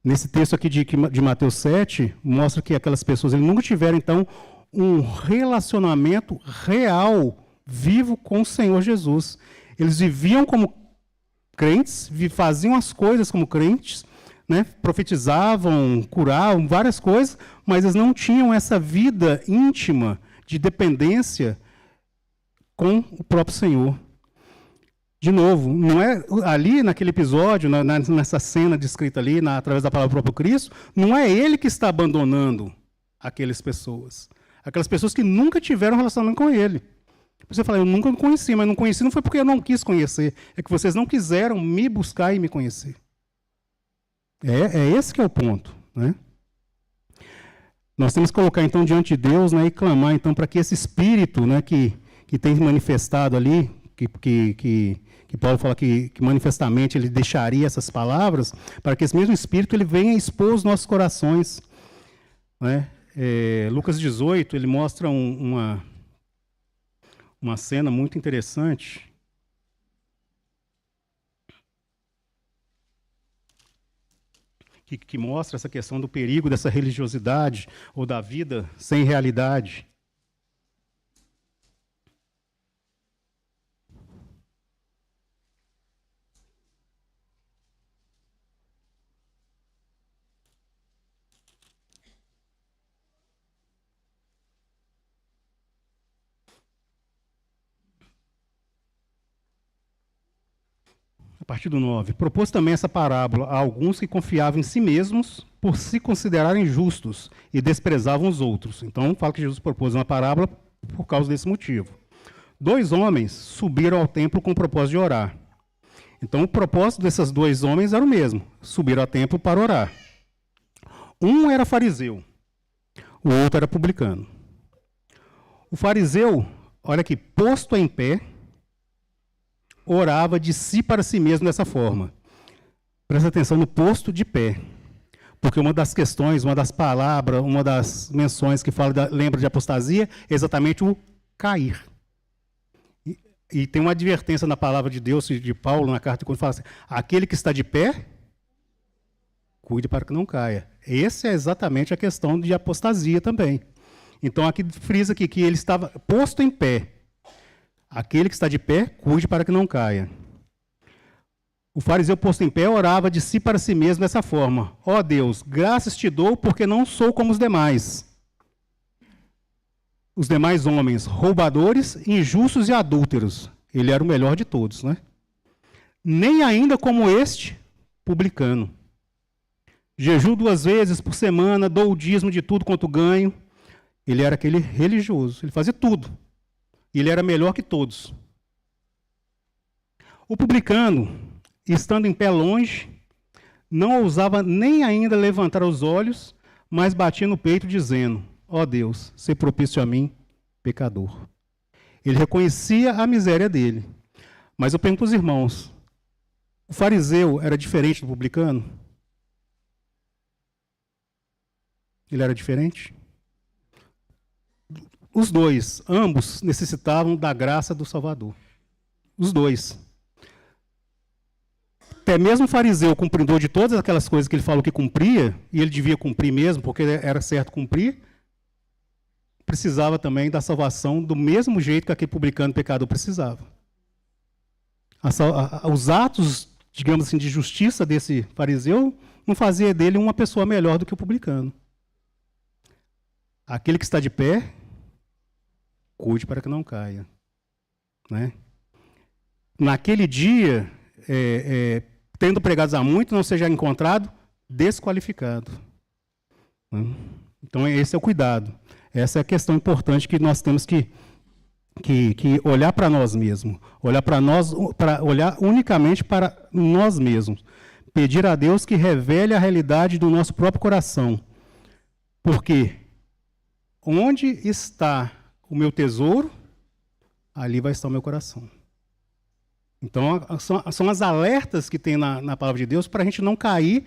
Nesse texto aqui de Mateus 7, mostra que aquelas pessoas nunca tiveram, então, um relacionamento real, vivo com o Senhor Jesus. Eles viviam como crentes, faziam as coisas como crentes, né, profetizavam, curavam, várias coisas, mas eles não tinham essa vida íntima de dependência com o próprio Senhor. De novo, não é ali naquele episódio, nessa cena descrita ali, através da palavra do próprio Cristo, não é ele que está abandonando aquelas pessoas. Aquelas pessoas que nunca tiveram relacionamento com ele. Você fala, eu nunca conheci, mas não conheci não foi porque eu não quis conhecer, é que vocês não quiseram me buscar e me conhecer. Esse que é o ponto. Né? Nós temos que colocar então diante de Deus, né, e clamar então para que esse espírito, né, que tem manifestado ali, que Paulo fala que manifestamente ele deixaria essas palavras, para que esse mesmo Espírito ele venha expor os nossos corações. Né? Lucas 18, ele mostra uma cena muito interessante, que mostra essa questão do perigo dessa religiosidade, ou da vida sem realidade. A partir do 9. Propôs também essa parábola a alguns que confiavam em si mesmos por se considerarem justos e desprezavam os outros. Então, fala que Jesus propôs uma parábola por causa desse motivo. 2 homens subiram ao templo com o propósito de orar. Então, o propósito desses 2 homens era o mesmo. Subiram ao templo para orar. Um era fariseu, o outro era publicano. O fariseu, olha aqui, posto em pé, orava de si para si mesmo dessa forma. Presta atenção no posto de pé. Porque uma das questões, uma das palavras, uma das menções que lembra de apostasia, é exatamente o cair. E tem uma advertência na palavra de Deus, de Paulo, na carta, quando fala assim, aquele que está de pé, cuide para que não caia. Essa é exatamente a questão de apostasia também. Então, aqui frisa aqui que ele estava posto em pé. Aquele que está de pé, cuide para que não caia. O fariseu posto em pé orava de si para si mesmo dessa forma. Ó Deus, graças te dou porque não sou como os demais. Os demais homens, roubadores, injustos e adúlteros. Ele era o melhor de todos, né? Nem ainda como este publicano. Jejuo 2 vezes por semana, dou o dízimo de tudo quanto ganho. Ele era aquele religioso, ele fazia tudo. E ele era melhor que todos. O publicano, estando em pé longe, não ousava nem ainda levantar os olhos, mas batia no peito dizendo, ó Deus, sê propício a mim, pecador. Ele reconhecia a miséria dele. Mas eu pergunto aos irmãos, o fariseu era diferente do publicano? Ele era diferente? Os dois, ambos necessitavam da graça do Salvador. Os dois. Até mesmo o fariseu, cumpridor de todas aquelas coisas que ele falou que cumpria, e ele devia cumprir mesmo, porque era certo cumprir, precisava também da salvação do mesmo jeito que aquele publicano pecador precisava. Os atos, digamos assim, de justiça desse fariseu não fazia dele uma pessoa melhor do que o publicano. Aquele que está de pé, cuide para que não caia. Né? Naquele dia, tendo pregado a muito, não seja encontrado desqualificado. Né? Então, esse é o cuidado. Essa é a questão importante que nós temos que olhar para nós mesmos, olhar unicamente para nós mesmos. Pedir a Deus que revele a realidade do nosso próprio coração. Porque onde está o meu tesouro, ali vai estar o meu coração. Então, são as alertas que tem na palavra de Deus para a gente não cair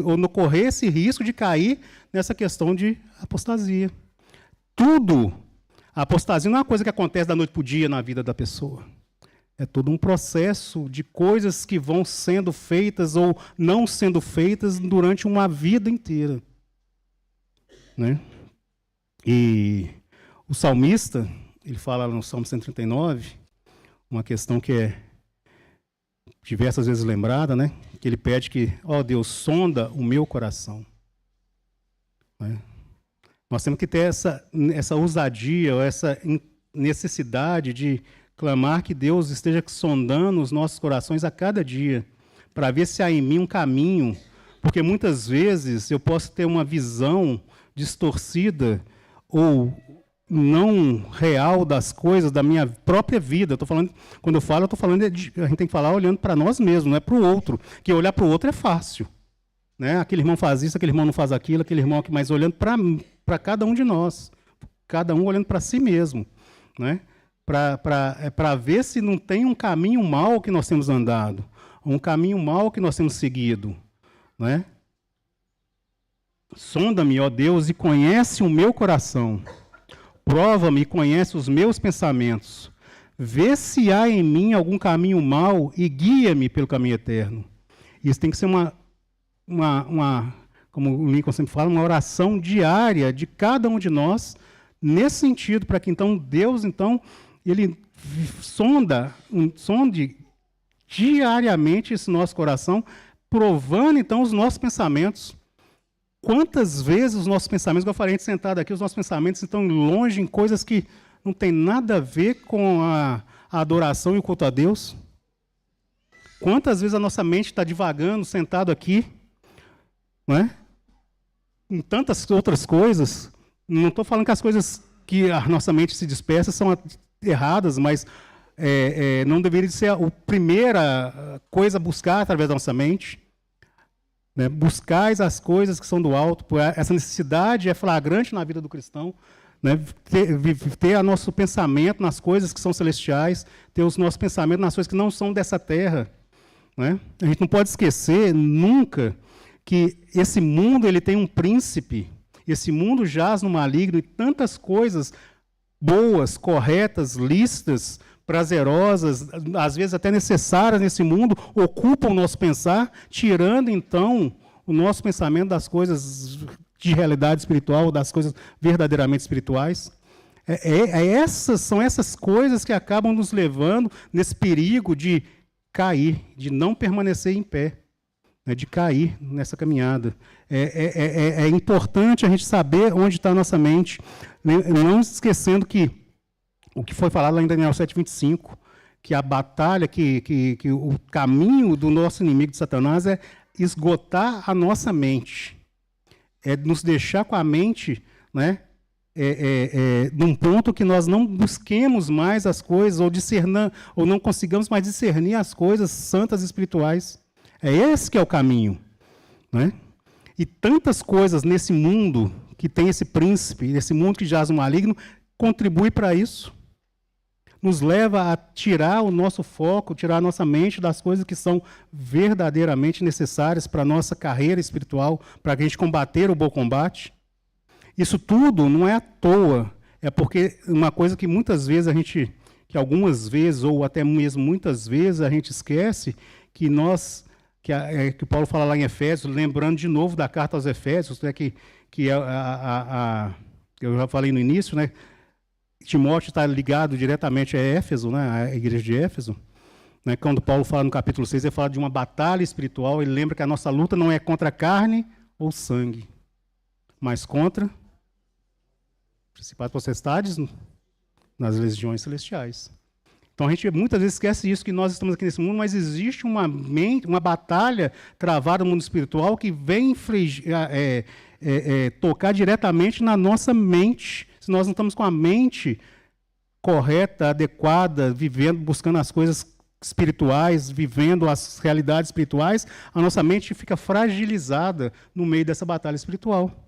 ou não correr esse risco de cair nessa questão de apostasia. Tudo, a apostasia não é uma coisa que acontece da noite para o dia na vida da pessoa. É todo um processo de coisas que vão sendo feitas ou não sendo feitas durante uma vida inteira. Né? E o salmista, ele fala no Salmo 139, uma questão que é diversas vezes lembrada, né? Que ele pede que, ó Deus, sonda o meu coração. Né? Nós temos que ter essa ousadia, ou essa necessidade de clamar que Deus esteja sondando os nossos corações a cada dia, para ver se há em mim um caminho, porque muitas vezes eu posso ter uma visão distorcida ou não real das coisas da minha própria vida. Quando eu falo, a gente tem que falar olhando para nós mesmos, não é para o outro, que olhar para o outro é fácil. Né? Aquele irmão faz isso, aquele irmão não faz aquilo, aquele irmão aqui, mas olhando para cada um de nós, cada um olhando para si mesmo, né? Para ver se não tem um caminho mau que nós temos andado, um caminho mau que nós temos seguido. Né? Sonda-me, ó Deus, e conhece o meu coração. Prova-me e conhece os meus pensamentos. Vê se há em mim algum caminho mau e guia-me pelo caminho eterno. Isso tem que ser como o Lincoln sempre fala, uma oração diária de cada um de nós, nesse sentido, para que então Deus, ele sonde diariamente esse nosso coração, provando então os nossos pensamentos. Quantas vezes os nossos pensamentos, como eu falei, a gente sentado aqui, os nossos pensamentos estão longe em coisas que não tem nada a ver com a adoração e o culto a Deus? Quantas vezes a nossa mente está divagando, sentado aqui, não é? Em tantas outras coisas? Não estou falando que as coisas que a nossa mente se dispersa são erradas, mas não deveria ser a primeira coisa a buscar através da nossa mente. Né? Buscais as coisas que são do alto. Essa necessidade é flagrante na vida do cristão. Né? Ter o nosso pensamento nas coisas que são celestiais, ter os nossos pensamentos nas coisas que não são dessa terra. Né? A gente não pode esquecer nunca que esse mundo ele tem um príncipe. Esse mundo jaz no maligno e tantas coisas boas, corretas, lícitas, prazerosas, às vezes até necessárias nesse mundo, ocupam o nosso pensar, tirando, então, o nosso pensamento das coisas de realidade espiritual, das coisas verdadeiramente espirituais. São essas coisas que acabam nos levando nesse perigo de cair, de não permanecer em pé, né, de cair nessa caminhada. É importante a gente saber onde está a nossa mente, não esquecendo que o que foi falado lá em Daniel 7:25, que a batalha, que o caminho do nosso inimigo de Satanás é esgotar a nossa mente, é nos deixar com a mente, né, num ponto que nós não busquemos mais as coisas, ou não consigamos mais discernir as coisas santas e espirituais. É esse que é o caminho. Né? E tantas coisas nesse mundo que tem esse príncipe, nesse mundo que jaz no maligno, contribui para isso. Nos leva a tirar o nosso foco, tirar a nossa mente das coisas que são verdadeiramente necessárias para a nossa carreira espiritual, para a gente combater o bom combate. Isso tudo não é à toa, é porque uma coisa que muitas vezes que algumas vezes, ou até mesmo muitas vezes, a gente esquece, que o Paulo fala lá em Efésios, lembrando de novo da carta aos Efésios, né, eu já falei no início, né, Timóteo está ligado diretamente a Éfeso, né, a igreja de Éfeso. Né, quando Paulo fala no capítulo 6, ele fala de uma batalha espiritual, ele lembra que a nossa luta não é contra carne ou sangue, mas contra principados, potestades nas legiões celestiais. Então a gente muitas vezes esquece isso, que nós estamos aqui nesse mundo, mas existe uma batalha travada no mundo espiritual que vem tocar diretamente na nossa mente. Se nós não estamos com a mente correta, adequada, vivendo, buscando as coisas espirituais, vivendo as realidades espirituais, a nossa mente fica fragilizada no meio dessa batalha espiritual.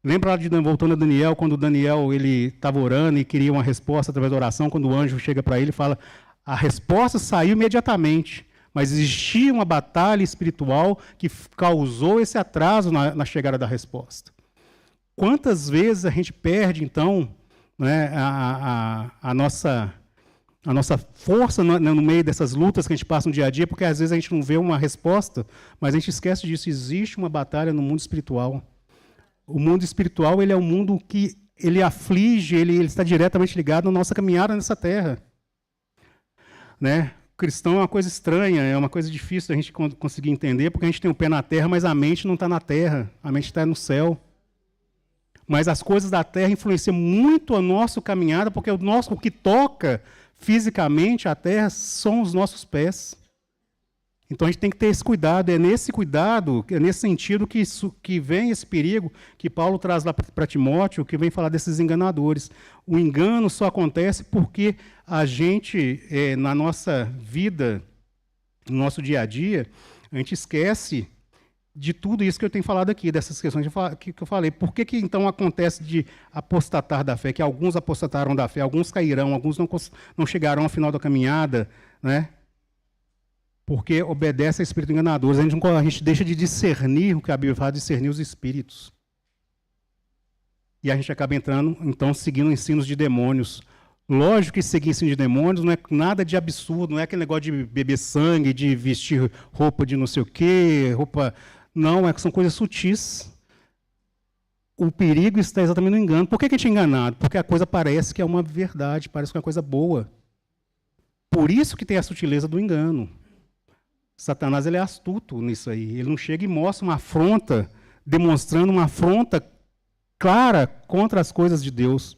Lembra lá voltando a Daniel, quando Daniel estava orando e queria uma resposta através da oração, quando o anjo chega para ele e fala, a resposta saiu imediatamente, mas existia uma batalha espiritual que causou esse atraso na chegada da resposta. Quantas vezes a gente perde, então, né, a nossa força no meio dessas lutas que a gente passa no dia a dia, porque às vezes a gente não vê uma resposta, mas a gente esquece disso, existe uma batalha no mundo espiritual. O mundo espiritual ele é um mundo que ele aflige, ele está diretamente ligado na nossa caminhada nessa terra. Né? O cristão é uma coisa estranha, é uma coisa difícil da gente conseguir entender, porque a gente tem o pé na terra, mas a mente não está na terra, a mente está no céu. Mas as coisas da terra influenciam muito a nossa caminhada, porque o que toca fisicamente a terra são os nossos pés. Então a gente tem que ter esse cuidado, é nesse cuidado, é nesse sentido que vem esse perigo que Paulo traz lá para Timóteo, que vem falar desses enganadores. O engano só acontece porque a gente, na nossa vida, no nosso dia a dia, a gente esquece de tudo isso que eu tenho falado aqui, dessas questões que eu falei. Por que então acontece de apostatar da fé, que alguns apostataram da fé, alguns cairão, alguns não chegarão ao final da caminhada, né? Porque obedece a espírito enganadores. A gente deixa de discernir o que a Bíblia fala, discernir os espíritos. E a gente acaba entrando, então, seguindo ensinos de demônios. Lógico que seguir ensino de demônios não é nada de absurdo, não é aquele negócio de beber sangue, de vestir roupa de não sei o quê, roupa... Não, são coisas sutis. O perigo está exatamente no engano. Por que a gente é enganado? Porque a coisa parece que é uma verdade, parece que é uma coisa boa. Por isso que tem a sutileza do engano. Satanás ele é astuto nisso aí. Ele não chega e mostra uma afronta, demonstrando uma afronta clara contra as coisas de Deus.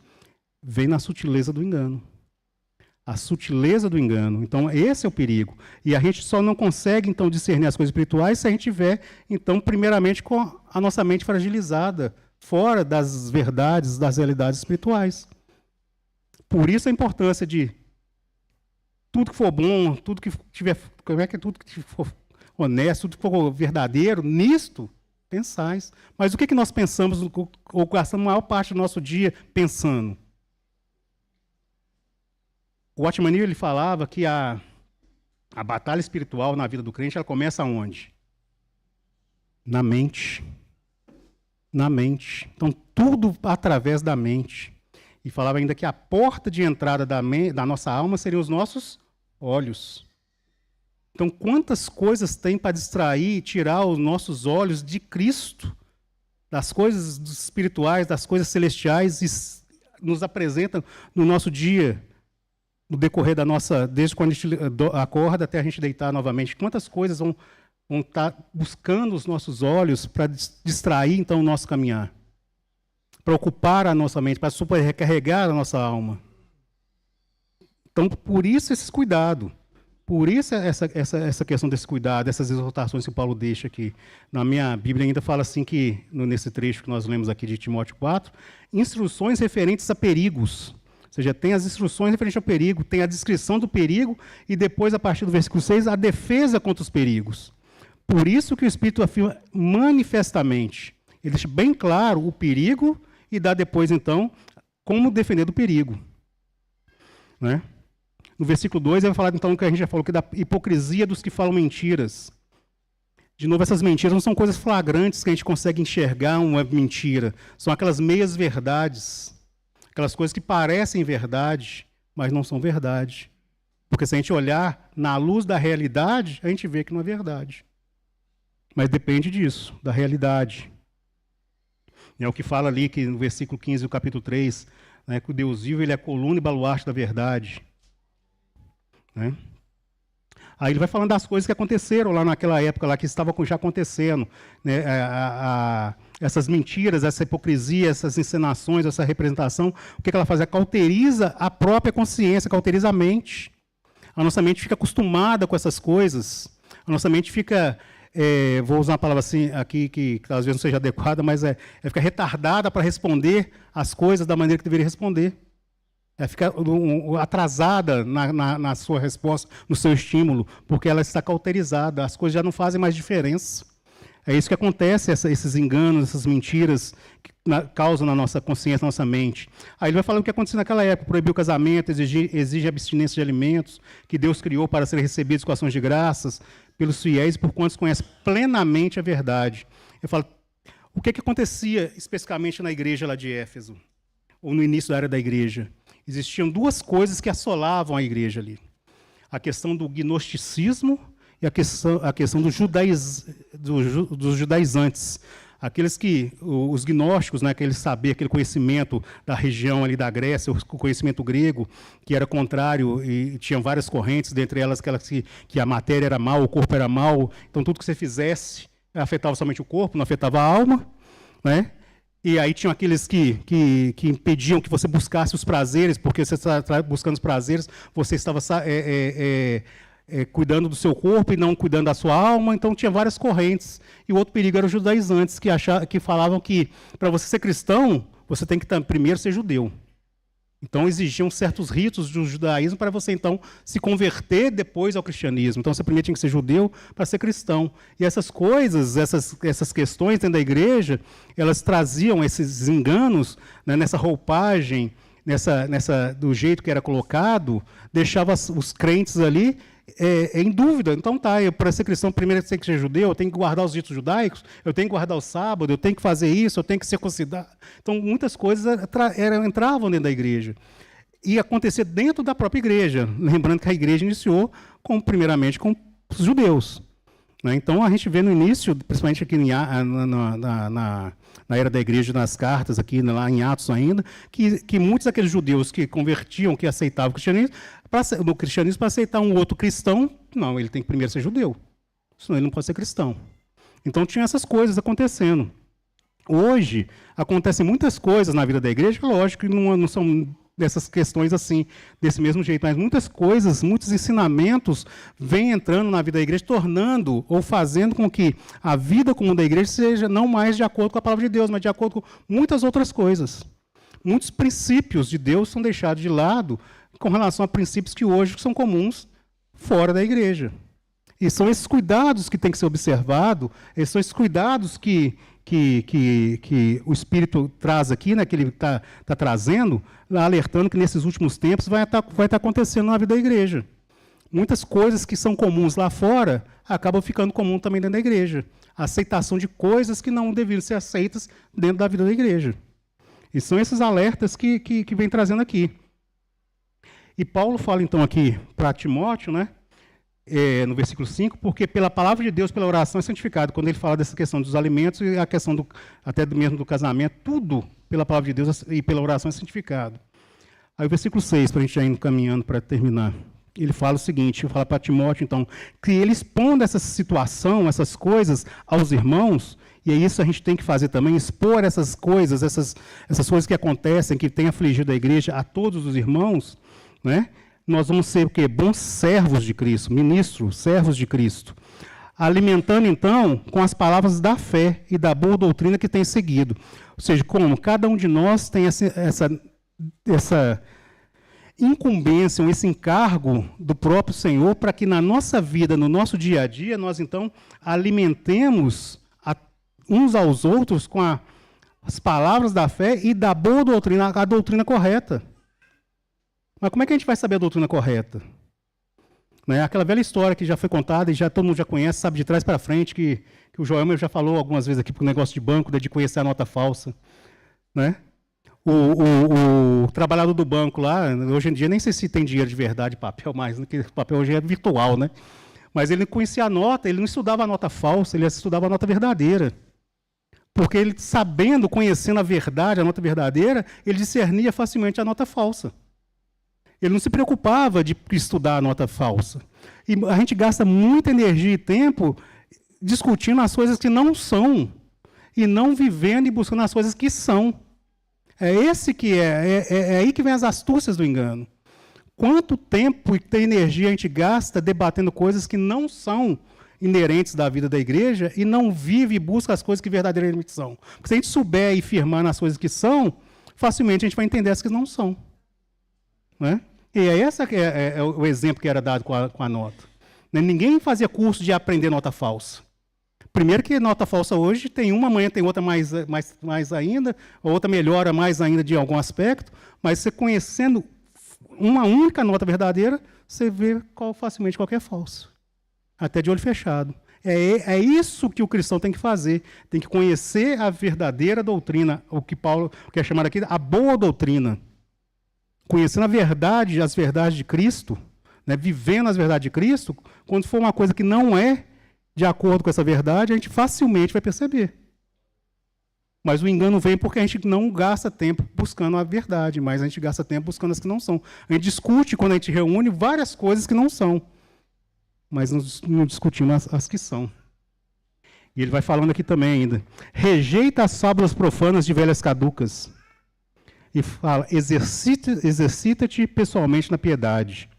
Vem na sutileza do engano. A sutileza do engano. Então, esse é o perigo. E a gente só não consegue, então, discernir as coisas espirituais se a gente tiver, então, primeiramente, com a nossa mente fragilizada, fora das verdades, das realidades espirituais. Por isso a importância de tudo que for bom, tudo que tiver, tudo que for honesto, tudo que for verdadeiro, nisto, pensais. Mas o que nós pensamos, ou gastamos a maior parte do nosso dia pensando? O Watchman Nee, ele falava que a batalha espiritual na vida do crente, ela começa onde? Na mente. Na mente. Então, tudo através da mente. E falava ainda que a porta de entrada da nossa alma seriam os nossos olhos. Então, quantas coisas tem para distrair e tirar os nossos olhos de Cristo, das coisas espirituais, das coisas celestiais, e nos apresentam no nosso dia, no decorrer da nossa, desde quando a gente acorda até a gente deitar novamente. Quantas coisas vão estar buscando os nossos olhos para distrair, então, o nosso caminhar, para ocupar a nossa mente, para recarregar a nossa alma. Então, por isso esse cuidado, por isso essa questão desse cuidado, essas exortações que Paulo deixa aqui. Na minha Bíblia ainda fala assim que, nesse trecho que nós lemos aqui de Timóteo 4, instruções referentes a perigos. Ou seja, tem as instruções referentes ao perigo, tem a descrição do perigo e depois, a partir do versículo 6, a defesa contra os perigos. Por isso que o Espírito afirma manifestamente. Ele deixa bem claro o perigo e dá depois, então, como defender do perigo. Né? No versículo 2, ele vai falar, então, que a gente já falou, que da hipocrisia dos que falam mentiras. De novo, essas mentiras não são coisas flagrantes que a gente consegue enxergar uma mentira. São aquelas meias verdades. Aquelas coisas que parecem verdade, mas não são verdade. Porque se a gente olhar na luz da realidade, a gente vê que não é verdade. Mas depende disso, da realidade. É o que fala ali, que no versículo 15 do capítulo 3, né, que o Deus vivo ele é a coluna e baluarte da verdade. Né? Aí ele vai falando das coisas que aconteceram lá naquela época, lá que estavam já acontecendo. Né, essas mentiras, essa hipocrisia, essas encenações, essa representação, o que ela faz? Ela cauteriza a própria consciência, cauteriza a mente. A nossa mente fica acostumada com essas coisas. A nossa mente fica, vou usar uma palavra assim aqui que às vezes não seja adequada, mas fica retardada para responder as coisas da maneira que deveria responder. Ela fica atrasada na sua resposta, no seu estímulo, porque ela está cauterizada. As coisas já não fazem mais diferença. É isso que acontece, esses enganos, essas mentiras que causam na nossa consciência, na nossa mente. Aí ele vai falar o que aconteceu naquela época, proibir o casamento, exige abstinência de alimentos, que Deus criou para serem recebidos com ações de graças pelos fiéis, por quantos conhecem plenamente a verdade. Ele fala, o que acontecia especificamente na igreja lá de Éfeso, ou no início da era da igreja? Existiam duas coisas que assolavam a igreja ali. A questão do gnosticismo e a questão dos judaizantes. Aqueles que, os gnósticos, né, aquele saber, aquele conhecimento da região ali da Grécia, o conhecimento grego, que era contrário, e tinham várias correntes, dentre elas aquelas que a matéria era mal, o corpo era mal, então tudo que você fizesse afetava somente o corpo, não afetava a alma, né? E aí tinham aqueles que impediam que você buscasse os prazeres, porque você está buscando os prazeres, você estava cuidando do seu corpo e não cuidando da sua alma, então tinha várias correntes. E o outro perigo era os judaizantes, que falavam que para você ser cristão, você tem que primeiro ser judeu. Então exigiam certos ritos do judaísmo para você então se converter depois ao cristianismo. Então você primeiro tinha que ser judeu para ser cristão. E essas coisas, essas questões dentro da igreja, elas traziam esses enganos, né, nessa roupagem, do jeito que era colocado, deixava os crentes ali em dúvida. Então para ser cristão, primeiro eu tenho que ser judeu, eu tenho que guardar os ritos judaicos, eu tenho que guardar o sábado, eu tenho que fazer isso, eu tenho que circuncidar. Então muitas coisas entravam dentro da igreja. E acontecia dentro da própria igreja. Lembrando que a igreja iniciou primeiramente com os judeus. Né? Então a gente vê no início, principalmente aqui na era da igreja, nas cartas, aqui lá em Atos ainda, que muitos daqueles judeus que convertiam, que aceitavam o cristianismo, para aceitar um outro cristão, não, ele tem que primeiro ser judeu, senão ele não pode ser cristão. Então tinha essas coisas acontecendo. Hoje, acontecem muitas coisas na vida da igreja, lógico que não são dessas questões assim, desse mesmo jeito, mas muitas coisas, muitos ensinamentos vêm entrando na vida da igreja, tornando ou fazendo com que a vida comum da igreja seja não mais de acordo com a palavra de Deus, mas de acordo com muitas outras coisas. Muitos princípios de Deus são deixados de lado com relação a princípios que hoje são comuns fora da igreja. E são esses cuidados que têm que ser observados, são esses cuidados que o Espírito traz aqui, né, que ele está trazendo, alertando que nesses últimos tempos vai estar acontecendo na vida da igreja. Muitas coisas que são comuns lá fora acabam ficando comum também dentro da igreja. A aceitação de coisas que não deveriam ser aceitas dentro da vida da igreja. E são esses alertas que vem trazendo aqui. E Paulo fala então aqui para Timóteo, né, no versículo 5, porque pela palavra de Deus, pela oração é santificado. Quando ele fala dessa questão dos alimentos e a questão até mesmo do casamento, tudo pela palavra de Deus e pela oração é santificado. Aí o versículo 6, para a gente já ir caminhando para terminar, ele fala o seguinte, ele fala para Timóteo, então, que ele expondo essa situação, essas coisas aos irmãos, e é isso a gente tem que fazer também, expor essas coisas que acontecem, que têm afligido a igreja, a todos os irmãos, né? Nós vamos ser o quê? Bons servos de Cristo, ministros, servos de Cristo. Alimentando, então, com as palavras da fé e da boa doutrina que tem seguido. Ou seja, como cada um de nós tem essa incumbência, esse encargo do próprio Senhor, para que na nossa vida, no nosso dia a dia, nós, então, alimentemos uns aos outros com as palavras da fé e da boa doutrina, a doutrina correta. Mas como é que a gente vai saber a doutrina correta? Né? Aquela velha história que já foi contada e todo mundo já conhece, sabe de trás para frente, que o Joelmer já falou algumas vezes aqui para o negócio de banco, de conhecer a nota falsa. Né? O trabalhador do banco lá, hoje em dia, nem sei se tem dinheiro de verdade, papel mais, né? Porque o papel hoje é virtual, né? Mas ele conhecia a nota, ele não estudava a nota falsa, ele estudava a nota verdadeira. Porque ele, sabendo, conhecendo a verdade, a nota verdadeira, ele discernia facilmente a nota falsa. Ele não se preocupava de estudar a nota falsa. E a gente gasta muita energia e tempo discutindo as coisas que não são e não vivendo e buscando as coisas que são. É esse que é aí que vem as astúcias do engano. Quanto tempo e energia a gente gasta debatendo coisas que não são inerentes da vida da igreja e não vive e busca as coisas que verdadeiramente são. Porque se a gente souber e firmar nas coisas que são, facilmente a gente vai entender as que não são. Né? E aí esse é o exemplo que era dado com a nota. Ninguém fazia curso de aprender nota falsa. Primeiro que nota falsa hoje tem uma, amanhã tem outra mais ainda, a outra melhora mais ainda de algum aspecto, mas você conhecendo uma única nota verdadeira, você vê facilmente qualquer falso. Até de olho fechado. É isso que o cristão tem que fazer. Tem que conhecer a verdadeira doutrina, o que Paulo quer chamar aqui a boa doutrina. Conhecendo a verdade, as verdades de Cristo, né, vivendo as verdades de Cristo, quando for uma coisa que não é de acordo com essa verdade, a gente facilmente vai perceber. Mas o engano vem porque a gente não gasta tempo buscando a verdade, mas a gente gasta tempo buscando as que não são. A gente discute, quando a gente reúne, várias coisas que não são, mas não discutimos as que são. E ele vai falando aqui também ainda. Rejeita as fábulas profanas de velhas caducas. E fala, exercita-te pessoalmente na piedade.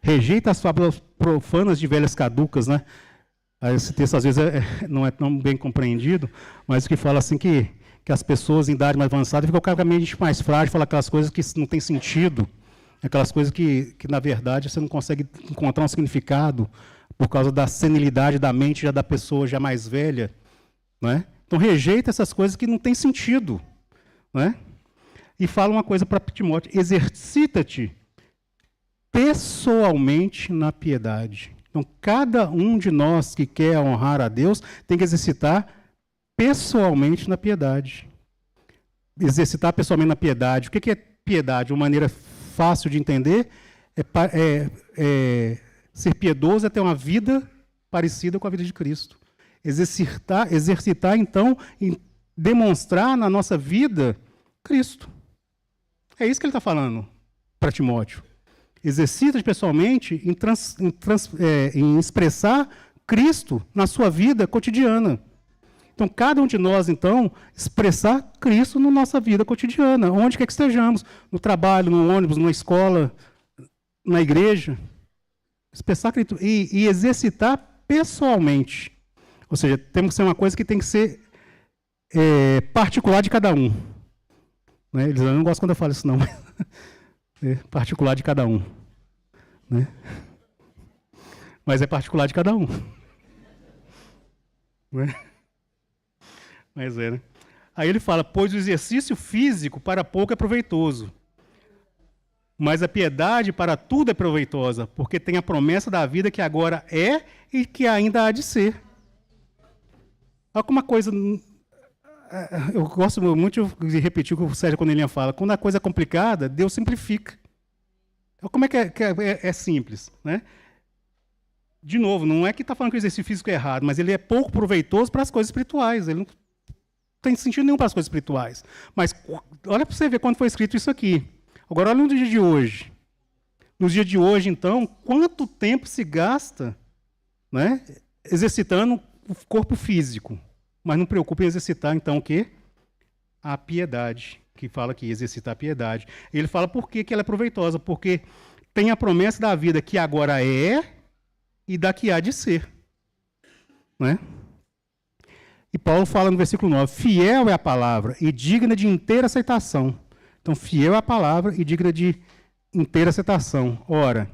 Rejeita as fábulas profanas de velhas caducas, né? Esse texto, às vezes, não é tão bem compreendido, mas o que fala assim que as pessoas em idade mais avançada ficam cada vez mais frágeis, falam aquelas coisas que não têm sentido, aquelas coisas que, na verdade, você não consegue encontrar um significado por causa da senilidade da mente já da pessoa já mais velha. Né? Então, rejeita essas coisas que não têm sentido. Né? E fala uma coisa para Timóteo, exercita-te pessoalmente na piedade. Então, cada um de nós que quer honrar a Deus tem que exercitar pessoalmente na piedade. Exercitar pessoalmente na piedade. O que é piedade? Uma maneira fácil de entender ser piedoso é ter uma vida parecida com a vida de Cristo. Exercitar então, em demonstrar na nossa vida Cristo. É isso que ele está falando para Timóteo. Exercita pessoalmente em expressar Cristo na sua vida cotidiana. Então, cada um de nós, então, expressar Cristo na nossa vida cotidiana, onde quer que estejamos, no trabalho, no ônibus, na escola, na igreja. Expressar Cristo e exercitar pessoalmente. Ou seja, temos que ser uma coisa que tem que ser particular de cada um. Né? Eles não gostam quando eu falo isso, não. Particular de cada um. Né? Mas é particular de cada um. Né? Mas né? Aí ele fala, pois o exercício físico para pouco é proveitoso, mas a piedade para tudo é proveitosa, porque tem a promessa da vida que agora é e que ainda há de ser. Olha como uma coisa... Eu gosto muito de repetir o que o Sérgio Cornelinha fala. Quando a coisa é complicada, Deus simplifica. Como é que é simples? Né? De novo, não é que está falando que o exercício físico é errado, mas ele é pouco proveitoso para as coisas espirituais. Ele não tem sentido nenhum para as coisas espirituais. Mas olha para você ver quando foi escrito isso aqui. Agora olha no dia de hoje. Nos dias de hoje, então, quanto tempo se gasta, né, exercitando o corpo físico? Mas não preocupe em exercitar, então, o quê? A piedade, que fala aqui, exercitar a piedade. Ele fala por que ela é proveitosa, porque tem a promessa da vida que agora é e da que há de ser. Né? E Paulo fala no versículo 9, fiel é a palavra e digna de inteira aceitação. Então, fiel é a palavra e digna de inteira aceitação. Ora,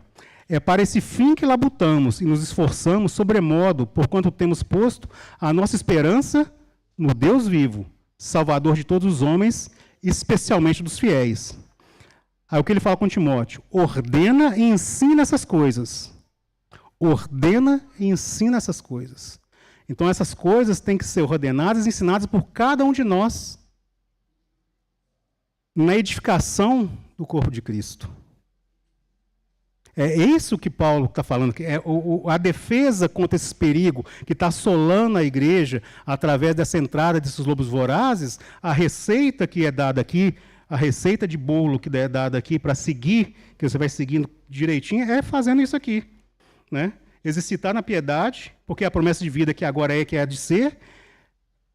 é para esse fim que labutamos e nos esforçamos sobremodo, porquanto temos posto a nossa esperança no Deus vivo, Salvador de todos os homens, especialmente dos fiéis. Aí o que ele fala com Timóteo? Ordena e ensina essas coisas. Ordena e ensina essas coisas. Então essas coisas têm que ser ordenadas e ensinadas por cada um de nós na edificação do corpo de Cristo. É isso que Paulo está falando, que é a defesa contra esse perigo que está assolando a igreja através dessa entrada desses lobos vorazes. A receita que é dada aqui, a receita de bolo que é dada aqui para seguir, que você vai seguindo direitinho, é fazendo isso aqui. Né? Exercitar na piedade, porque é a promessa de vida que agora é que é a de ser,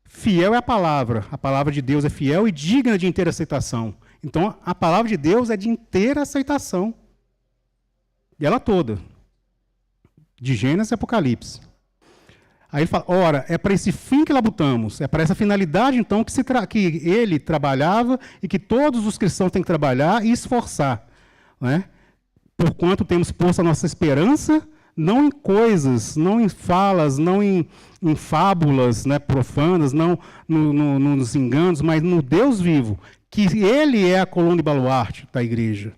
Fiel é a palavra de Deus é fiel e digna de inteira aceitação. Então, a palavra de Deus é de inteira aceitação. Ela toda. De Gênesis e Apocalipse. Aí ele fala, ora, é para esse fim que labutamos, é para essa finalidade, então, que ele trabalhava e que todos os cristãos têm que trabalhar e esforçar. Né? Porquanto temos posto a nossa esperança, não em coisas, não em falas, não em fábulas, né, profanas, não nos enganos, mas no Deus vivo, que ele é a coluna e baluarte da igreja,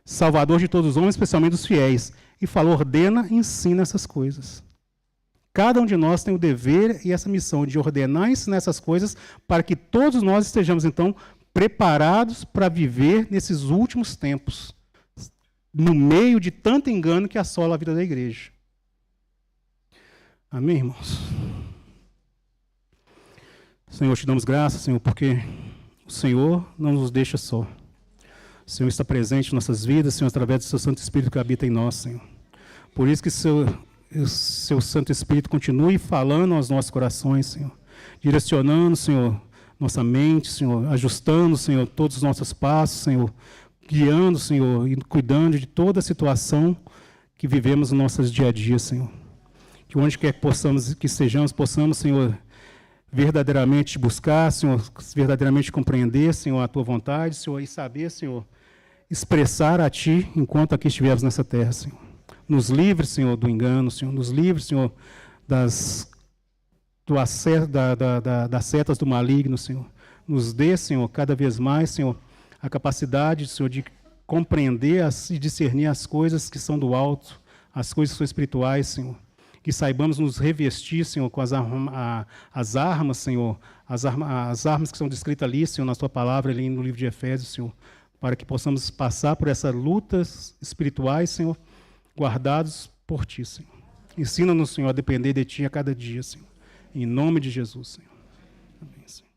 salvador de todos os homens, especialmente dos fiéis. E fala, ordena e ensina essas coisas. Cada um de nós tem o dever e essa missão de ordenar e ensinar essas coisas para que todos nós estejamos, então, preparados para viver nesses últimos tempos, no meio de tanto engano que assola a vida da igreja. Amém, irmãos? Senhor, te damos graças, Senhor, porque o Senhor não nos deixa só. O Senhor está presente em nossas vidas, Senhor, através do seu Santo Espírito que habita em nós, Senhor. Por isso que o seu Santo Espírito continue falando aos nossos corações, Senhor. Direcionando, Senhor, nossa mente, Senhor. Ajustando, Senhor, todos os nossos passos, Senhor. Guiando, Senhor, e cuidando de toda a situação que vivemos no nosso dia a dia, Senhor. Que onde quer que estejamos, possamos, Senhor, verdadeiramente buscar, Senhor, verdadeiramente compreender, Senhor, a Tua vontade, Senhor, e saber, Senhor, expressar a Ti enquanto aqui estivermos nessa terra, Senhor. Nos livre, Senhor, do engano, Senhor. Nos livre, Senhor, das setas do maligno, Senhor. Nos dê, Senhor, cada vez mais, Senhor, a capacidade, Senhor, de compreender e discernir as coisas que são do alto, as coisas que são espirituais, Senhor. Que saibamos nos revestir, Senhor, com as armas, Senhor, as armas que são descritas ali, Senhor, na Tua palavra, ali no livro de Efésios, Senhor, para que possamos passar por essas lutas espirituais, Senhor, guardados por Ti, Senhor. Ensina-nos, Senhor, a depender de Ti a cada dia, Senhor. Em nome de Jesus, Senhor. Amém, Senhor.